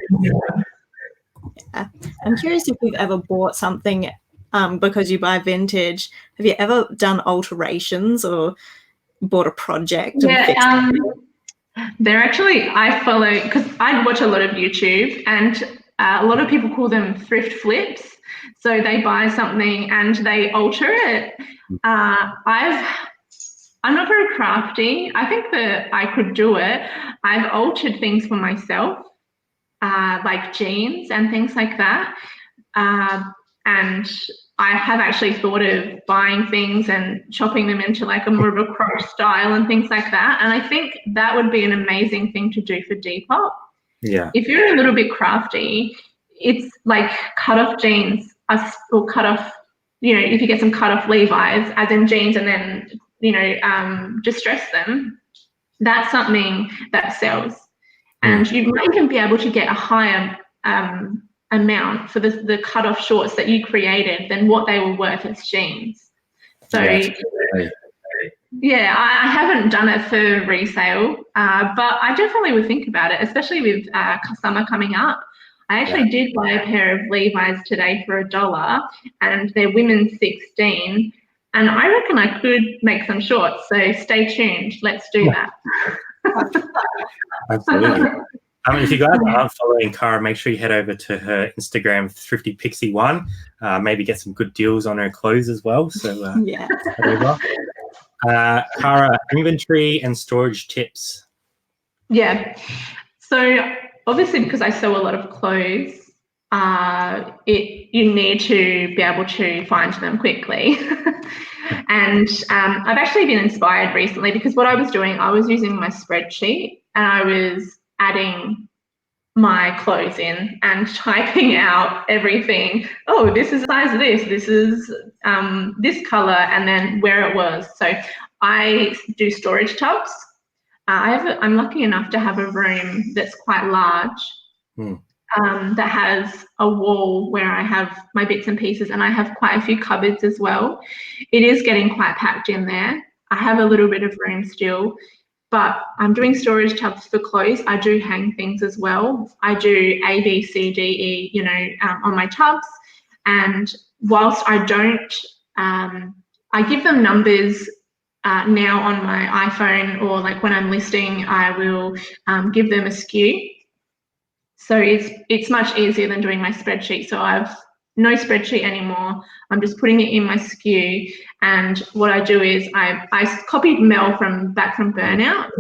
I'm curious if you've ever bought something because you buy vintage. Have you ever done alterations or bought a project? Yeah, I follow, because I watch a lot of YouTube, and a lot of people call them thrift flips. So they buy something and they alter it. I'm not very crafty. I think that I could do it. I've altered things for myself, like jeans and things like that. And I have actually thought of buying things and chopping them into like a more of a crop style and things like that. And I think that would be an amazing thing to do for Depop. Yeah. If you're a little bit crafty, it's like cut off jeans or cut off, if you get some cut off Levi's as in jeans and then, distress them, that's something that sells. And you might even be able to get a higher amount for the cut-off shorts that you created than what they were worth as jeans. So yeah, I haven't done it for resale, but I definitely would think about it, especially with summer coming up. I actually did buy a pair of Levi's today for $1, and they're women's 16, and I reckon I could make some shorts, so stay tuned. Let's do that. Absolutely. If you guys aren't following Cara, make sure you head over to her Instagram, ThriftyPixie1. Maybe get some good deals on her clothes as well. So Cara, inventory and storage tips. Yeah. So obviously, because I sew a lot of clothes, you need to be able to find them quickly. And I've actually been inspired recently, because what I was doing, I was using my spreadsheet and I was adding my clothes in and typing out everything. Oh, this is size this is this color, and then where it was. So I do storage tubs. I'm lucky enough to have a room that's quite large, that has a wall where I have my bits and pieces, and I have quite a few cupboards as well. It is getting quite packed in there. I have a little bit of room still, but I'm doing storage tubs for clothes. I do hang things as well. I do A, B, C, D, E, on my tubs. And whilst I don't, I give them numbers now on my iPhone, or like when I'm listing, I will give them a SKU. So it's much easier than doing my spreadsheet. So I've no spreadsheet anymore. I'm just putting it in my SKU. And what I do is I copied Mel back from Burnout.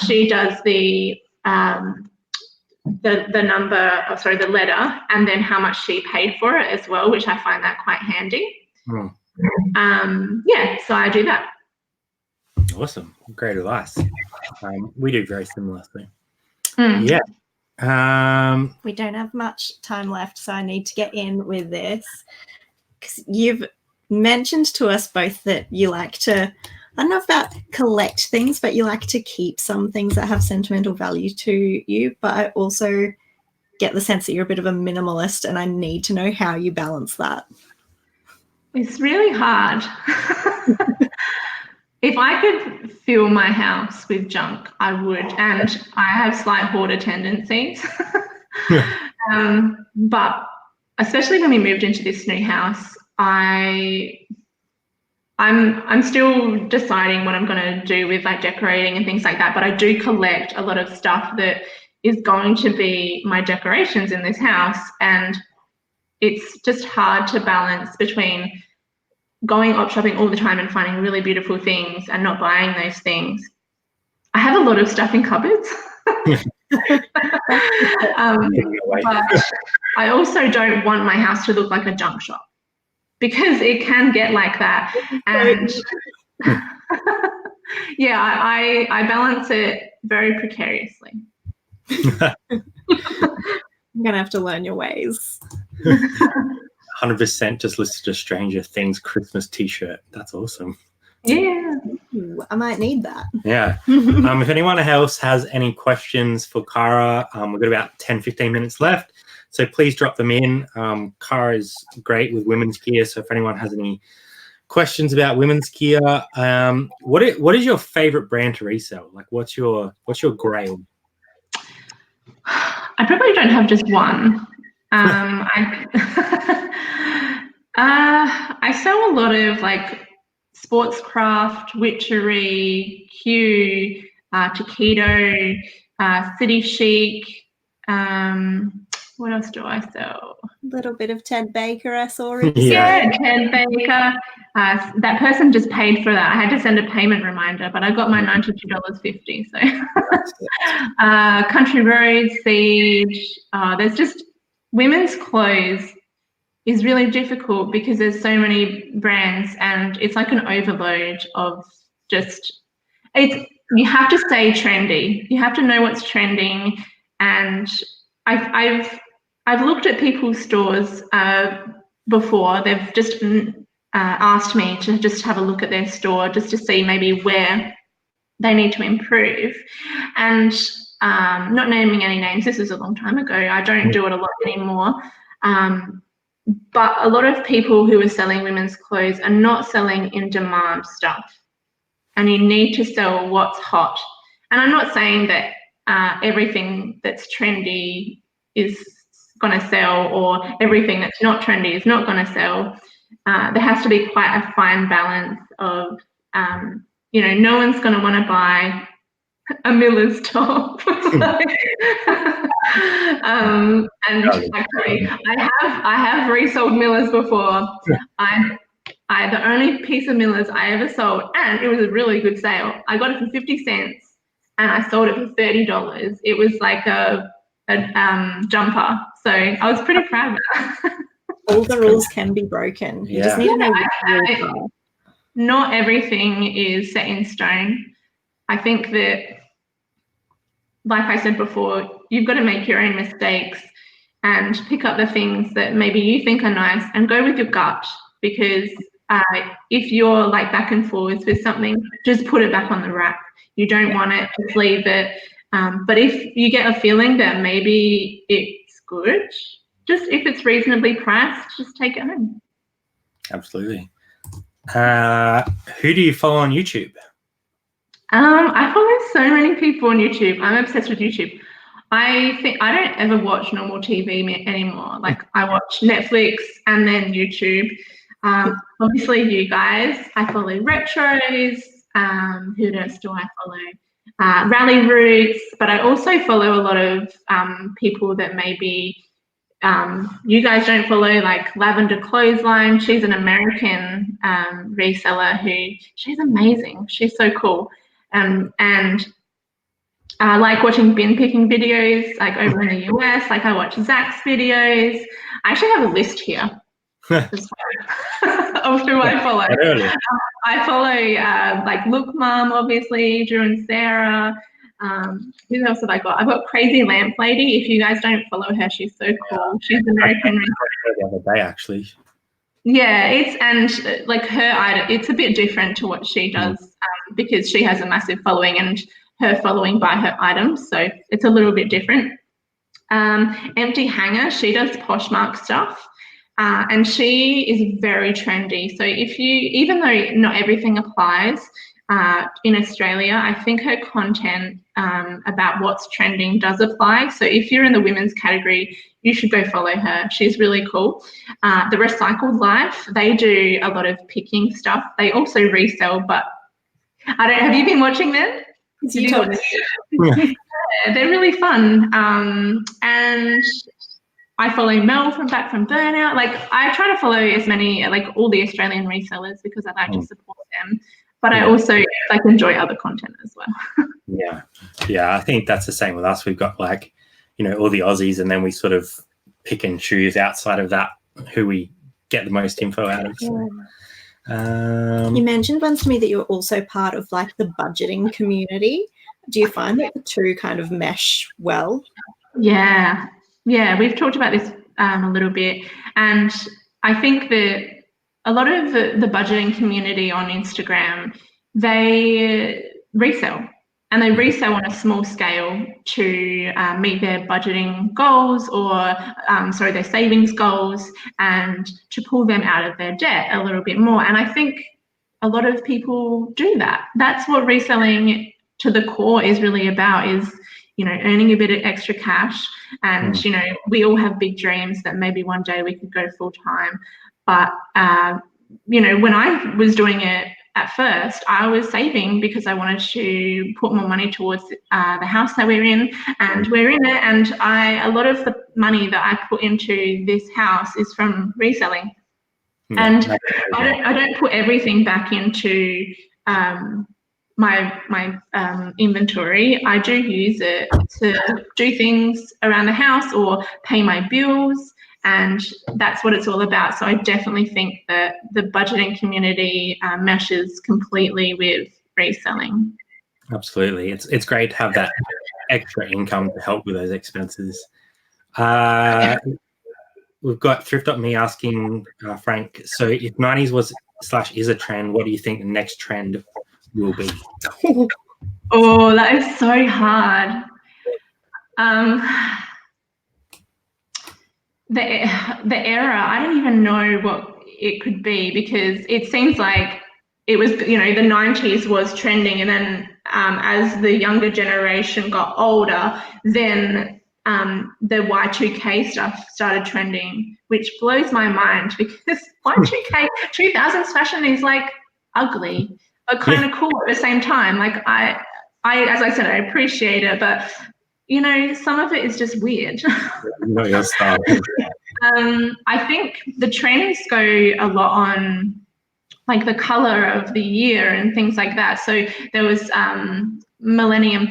She does the number, the letter, and then how much she paid for it as well, which I find that quite handy. So I do that. Awesome. Great advice. We do very similar thing. Yeah. We don't have much time left, so I need to get in with this, because you've mentioned to us both that you like to, I don't know about collect things, but you like to keep some things that have sentimental value to you. But I also get the sense that you're a bit of a minimalist, and I need to know how you balance that. It's really hard. If I could fill my house with junk, I would, and I have slight hoarder tendencies. But especially when we moved into this new house, I'm still deciding what I'm going to do with like decorating and things like that. But I do collect a lot of stuff that is going to be my decorations in this house, and it's just hard to balance between going op shopping all the time and finding really beautiful things and not buying those things. I have a lot of stuff in cupboards. But I also don't want my house to look like a junk shop, because it can get like that. And I balance it very precariously. I'm going to have to learn your ways. 100% just listed a Stranger Things Christmas t-shirt. That's awesome. Yeah. Ooh, I might need that. Yeah. If anyone else has any questions for Cara, we've got about 10-15 minutes left, so please drop them in. Cara is great with women's gear, so if anyone has any questions about women's gear, what is your favorite brand to resell? Like, what's your grail? I probably don't have just one. I sell a lot of like sportscraft, witchery, Q, taquito, city chic. What else do I sell? A little bit of Ted Baker, I saw. Yeah, Ted Baker. That person just paid for that. I had to send a payment reminder, but I got my $92.50. So, Country Road, Siege. There's just women's clothes is really difficult because there's so many brands, and it's like an overload of just. You have to stay trendy. You have to know what's trending, and I've looked at people's stores before. They've just asked me to just have a look at their store just to see maybe where they need to improve. And not naming any names, this is a long time ago. I don't do it a lot anymore. But a lot of people who are selling women's clothes are not selling in demand stuff. And you need to sell what's hot. And I'm not saying that everything that's trendy is going to sell, or everything that's not trendy is not going to sell. There has to be quite a fine balance of, no one's going to want to buy a Miller's top. And actually, I have resold Miller's before. The only piece of Miller's I ever sold, and it was a really good sale. I got it for 50 cents, and I sold it for $30. It was like a jumper, so I was pretty proud of that. All the rules can be broken. You just need to know not everything is set in stone. I think that, like I said before, you've got to make your own mistakes and pick up the things that maybe you think are nice and go with your gut, because if you're like back and forwards with something, just put it back on the rack. You don't want it, just leave it. But if you get a feeling that maybe it's good, just if it's reasonably priced, just take it home. Absolutely. Who do you follow on YouTube? I follow so many people on YouTube. I'm obsessed with YouTube. I think I don't ever watch normal TV anymore. Like, I watch Netflix and then YouTube. Obviously you guys. I follow Retros. Who else do I follow? Rally Roots, but I also follow a lot of people that maybe you guys don't follow, like Lavender Clothesline. She's an American reseller she's amazing. She's so cool. And I like watching bin picking videos, like over in the US. Like, I watch Zach's videos. I actually have a list here of who I follow. I follow like Look Mom, obviously, Drew and Sarah. Who else have I got? I've got Crazy Lamp Lady. If you guys don't follow her, she's so cool. She's American. The other day, actually. Yeah, like her item, it's a bit different to what she does because she has a massive following, and her following buy her items, so it's a little bit different. Empty Hanger, she does Poshmark stuff, and she is very trendy. So even though not everything applies in Australia, I think her content about what's trending does apply. So if you're in the women's category, you should go follow her. She's really cool. The Recycled Life, they do a lot of picking stuff. They also resell, but have you been watching them? You told me. Yeah, they're really fun. And I follow Mel from Burnout. Like, I try to follow as many, like all the Australian resellers, because I like to support them. But I also like enjoy other content as well. Yeah, I think that's the same with us. We've got like, all the Aussies, and then we sort of pick and choose outside of that who we get the most info out of. So. You mentioned once to me that you're also part of like the budgeting community. Do you find that the two kind of mesh well? Yeah, we've talked about this a little bit, and I think that a lot of the budgeting community on Instagram, they resell. And they resell on a small scale to meet their budgeting goals or, their savings goals, and to pull them out of their debt a little bit more. And I think a lot of people do that. That's what reselling to the core is really about, is earning a bit of extra cash. And, we all have big dreams that maybe one day we could go full time. But, when I was doing it at first, I was saving because I wanted to put more money towards the house that we're in, and we're in it. And a lot of the money that I put into this house is from reselling. And I don't put everything back into my inventory. I do use it to do things around the house or pay my bills, and that's what it's all about. So I definitely think that the budgeting community meshes completely with reselling. Absolutely. It's great to have that extra income to help with those expenses. We've got Thrift.me asking Frank, so if 90s was / is a trend, what do you think the next trend will be? Oh, that is so hard. The era, I don't even know what it could be, because it seems like it was, the 90s was trending, and then as the younger generation got older, then the Y2K stuff started trending, which blows my mind, because Y2K 2000s fashion is like ugly but kind of cool at the same time. Like I as I said, I appreciate it, but some of it is just weird. Not your style. I think the trends go a lot on like the color of the year and things like that. So there was Millennium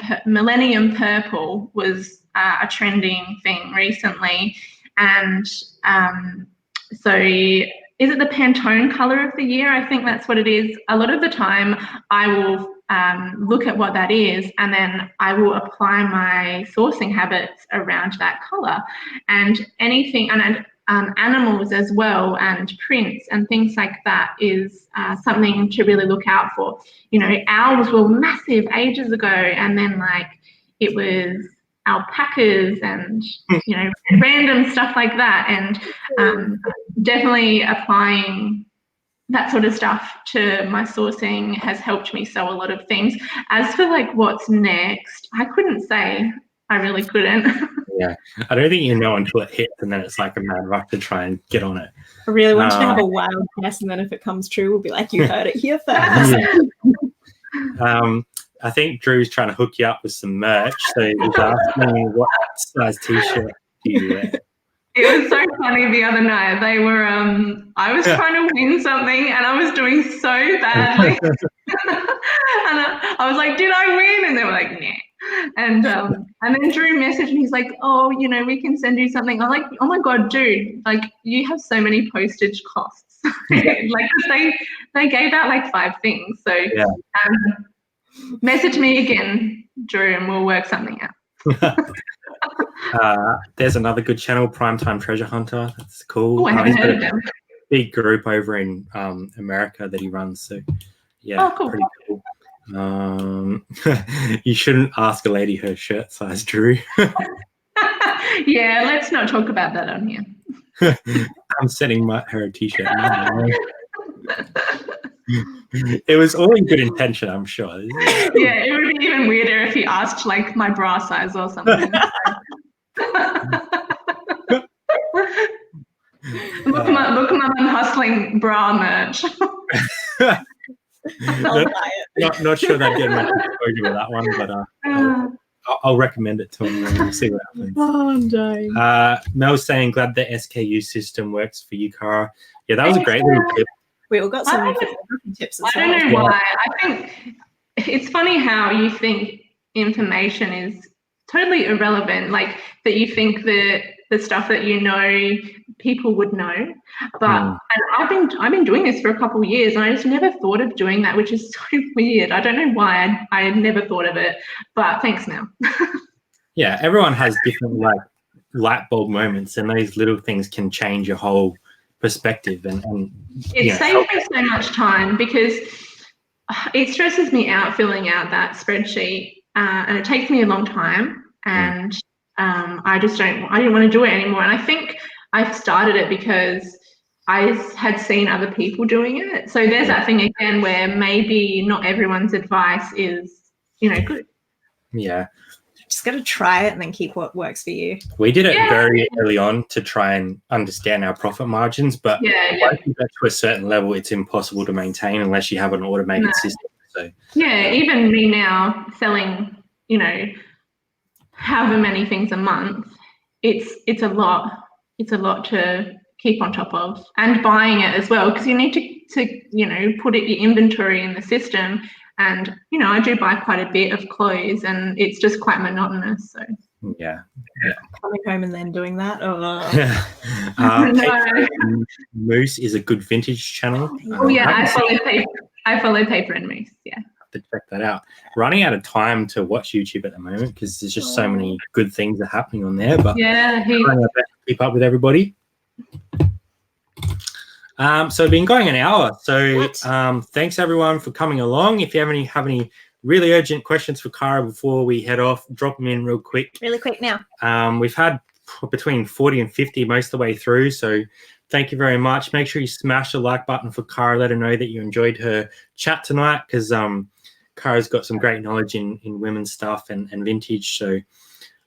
Purple was a trending thing recently, and so is it the Pantone color of the year? I think that's what it is. A lot of the time I will look at what that is, and then I will apply my sourcing habits around that color, and anything, and animals as well, and prints and things like that is something to really look out for. Owls were massive ages ago, and then like it was alpacas and random stuff like that, and definitely applying that sort of stuff to my sourcing has helped me sell a lot of things. As for like what's next, I couldn't say. I really couldn't. Yeah, I don't think until it hits, and then it's like a mad rush to try and get on it. I really want you to have a wild guess, and then if it comes true, we'll be like, you heard it here first. I think Drew's trying to hook you up with some merch, so he was asking what size t-shirt do you wear? It was so funny the other night. They were, I was trying to win something, and I was doing so badly. And I was like, did I win? And they were like, nah. And then Drew messaged me. He's like, oh, we can send you something. I'm like, oh my God, dude, like you have so many postage costs. Like they gave out like 5 things. So message me again, Drew, and we'll work something out. There's another good channel, Primetime Treasure Hunter. That's cool. Oh, I haven't heard of them. Big group over in America that he runs. So cool. Pretty cool. You shouldn't ask a lady her shirt size, Drew. Yeah, let's not talk about that on here. I'm sending her a t-shirt. It was all in good intention, I'm sure. Yeah, it would be even weirder if he asked like my bra size or something. Look him up on hustling bra merch. Not sure that get much exposure with that one, but I'll recommend it to him and we'll see what happens. Oh, I'm dying. Mel's saying, glad the SKU system works for you, Cara. Yeah, that was a great little tip. We all got some tips as well. I don't know why. I think it's funny how you think information is totally irrelevant, like that you think that the stuff that people would know. But and I've been doing this for a couple of years, and I just never thought of doing that, which is so weird. I don't know why I had never thought of it, but thanks, Mel. Yeah, everyone has different like light bulb moments, and those little things can change your whole perspective. And it saves me so much time, because it stresses me out filling out that spreadsheet, and it takes me a long time, and I didn't want to do it anymore. And I think I've started it because I had seen other people doing it. So there's that thing again where maybe not everyone's advice is, good. Yeah. just got to try it and then keep what works for you. We did it very early on to try and understand our profit margins, but once you get to a certain level, it's impossible to maintain unless you have an automated system. So even me now selling, you know, however many things a month, it's a lot. It's a lot to keep on top of, and buying it as well, because you need to you know, put your inventory in the system. And, you know, I do buy quite a bit of clothes and it's just quite monotonous. So yeah. Coming home and then doing that. Moose is a good vintage channel. I follow Paper and Moose. Yeah. To check that out. Running out of time to watch YouTube at the moment because there's just so many good things that are happening on there. But trying our best to keep up with everybody. So we've been going an hour. So thanks everyone for coming along. If you have any really urgent questions for Cara before we head off, drop them in real quick. Really quick now. We've had between 40 and 50 most of the way through. So thank you very much. Make sure you smash the like button for Cara. Let her know that you enjoyed her chat tonight, because Cara's got some great knowledge in women's stuff and vintage. So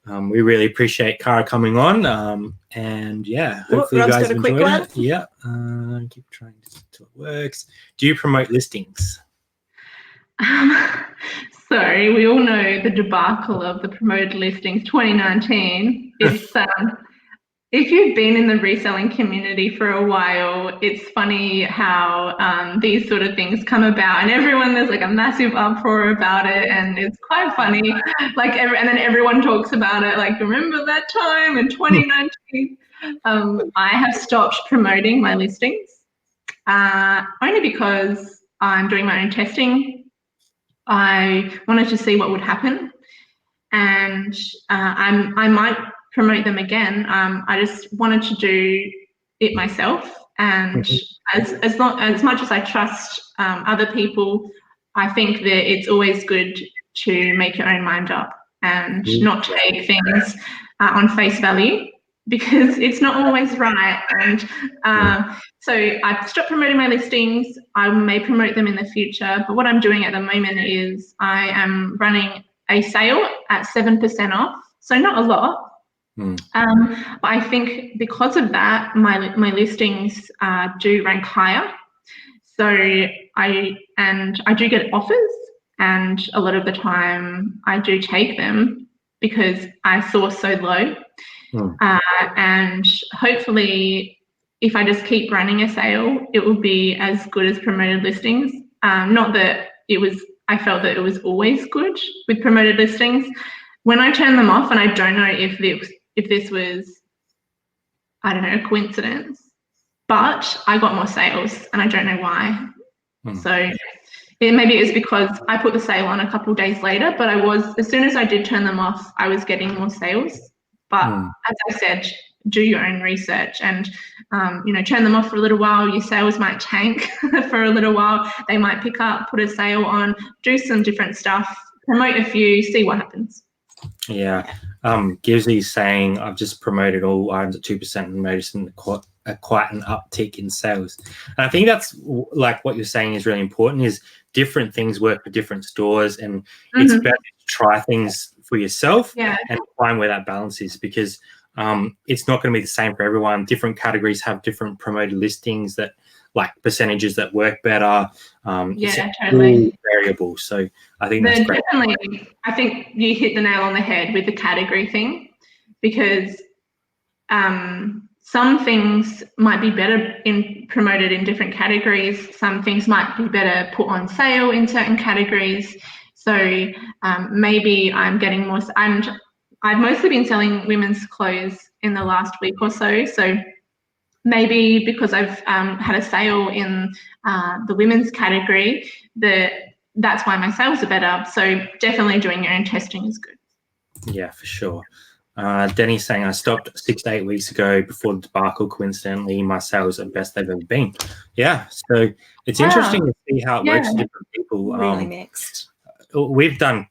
we really appreciate Cara coming on. And yeah, hopefully you guys enjoyed it. Yeah. Keep trying till it works. Do you promote listings? So we all know the debacle of the promoted listings 2019. It's if you've been in the reselling community for a while, it's funny how these sort of things come about, and there's like a massive uproar about it, and it's quite funny. Like, and then everyone talks about it. Like, remember that time in 2019? I have stopped promoting my listings only because I'm doing my own testing. I wanted to see what would happen, and I might promote them again. I just wanted to do it myself, and as much as I trust other people, I think that it's always good to make your own mind up and not take things on face value, because it's not always right. And so I've stopped promoting my listings. I may promote them in the future, but what I'm doing at the moment is I am running a sale at 7% off. So not a lot. But I think because of that, my listings do rank higher. So I do get offers, and a lot of the time I do take them because I source so low. And hopefully, if I just keep running a sale, it will be as good as promoted listings. Not that I felt that it was always good with promoted listings. When I turn them off, and I don't know if this was, I don't know, a coincidence, but I got more sales, and I don't know why. So maybe it was because I put the sale on a couple of days later, but as soon as I did turn them off, I was getting more sales. But as I said, do your own research and, turn them off for a little while. Your sales might tank for a little while. They might pick up, put a sale on, do some different stuff, promote a few, see what happens. Yeah. Gibsy's saying, I've just promoted all items at 2% and noticing quite an uptick in sales. And I think that's like what you're saying is really important, is different things work for different stores, and it's better to try things for yourself and find where that balance is, because it's not going to be the same for everyone. Different categories have different promoted listings that, like, percentages that work better. It's totally variable. So I think that's great. Definitely, I think you hit the nail on the head with the category thing, because some things might be better promoted in different categories. Some things might be better put on sale in certain categories. So maybe I'm getting more, and I've mostly been selling women's clothes in the last week or so. So maybe because I've had a sale in the women's category, that's why my sales are better. So definitely doing your own testing is good. Yeah, for sure. Denny's saying, I stopped 6 to 8 weeks ago before the debacle. Coincidentally, my sales are the best they've ever been. Yeah, so it's interesting to see how it works for different people. Really mixed. We've done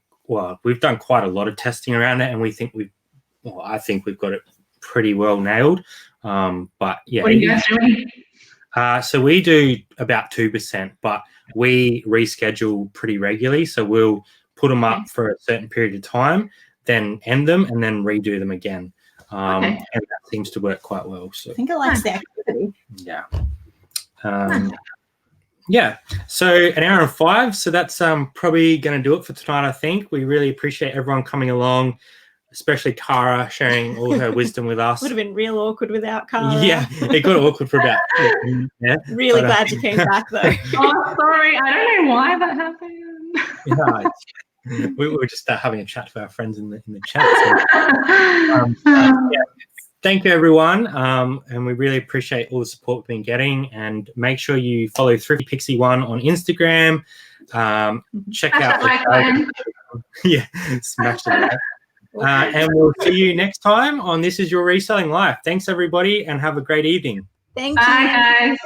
quite a lot of testing around it, and I think we've got it pretty well nailed. But yeah, what are you guys doing? So we do about 2%, but we reschedule pretty regularly. So we'll put them up for a certain period of time. then end them, and then redo them again. And that seems to work quite well. So I think it likes the activity. Yeah. Yeah. So an hour and 5. So that's probably going to do it for tonight, I think. We really appreciate everyone coming along, especially Cara sharing all her wisdom with us. Would have been real awkward without Cara. Yeah, it got awkward for about 4 minutes. Yeah. Really glad you came back, though. Oh, sorry. I don't know why that happened. Yeah, we were just having a chat with our friends in the chat. So, yeah. Thank you, everyone, and we really appreciate all the support we've been getting. And make sure you follow ThriftyPixie1 on Instagram. Check out yeah, smash it. And we'll see you next time on This Is Your Reselling Life. Thanks, everybody, and have a great evening. Thank you. Bye, guys.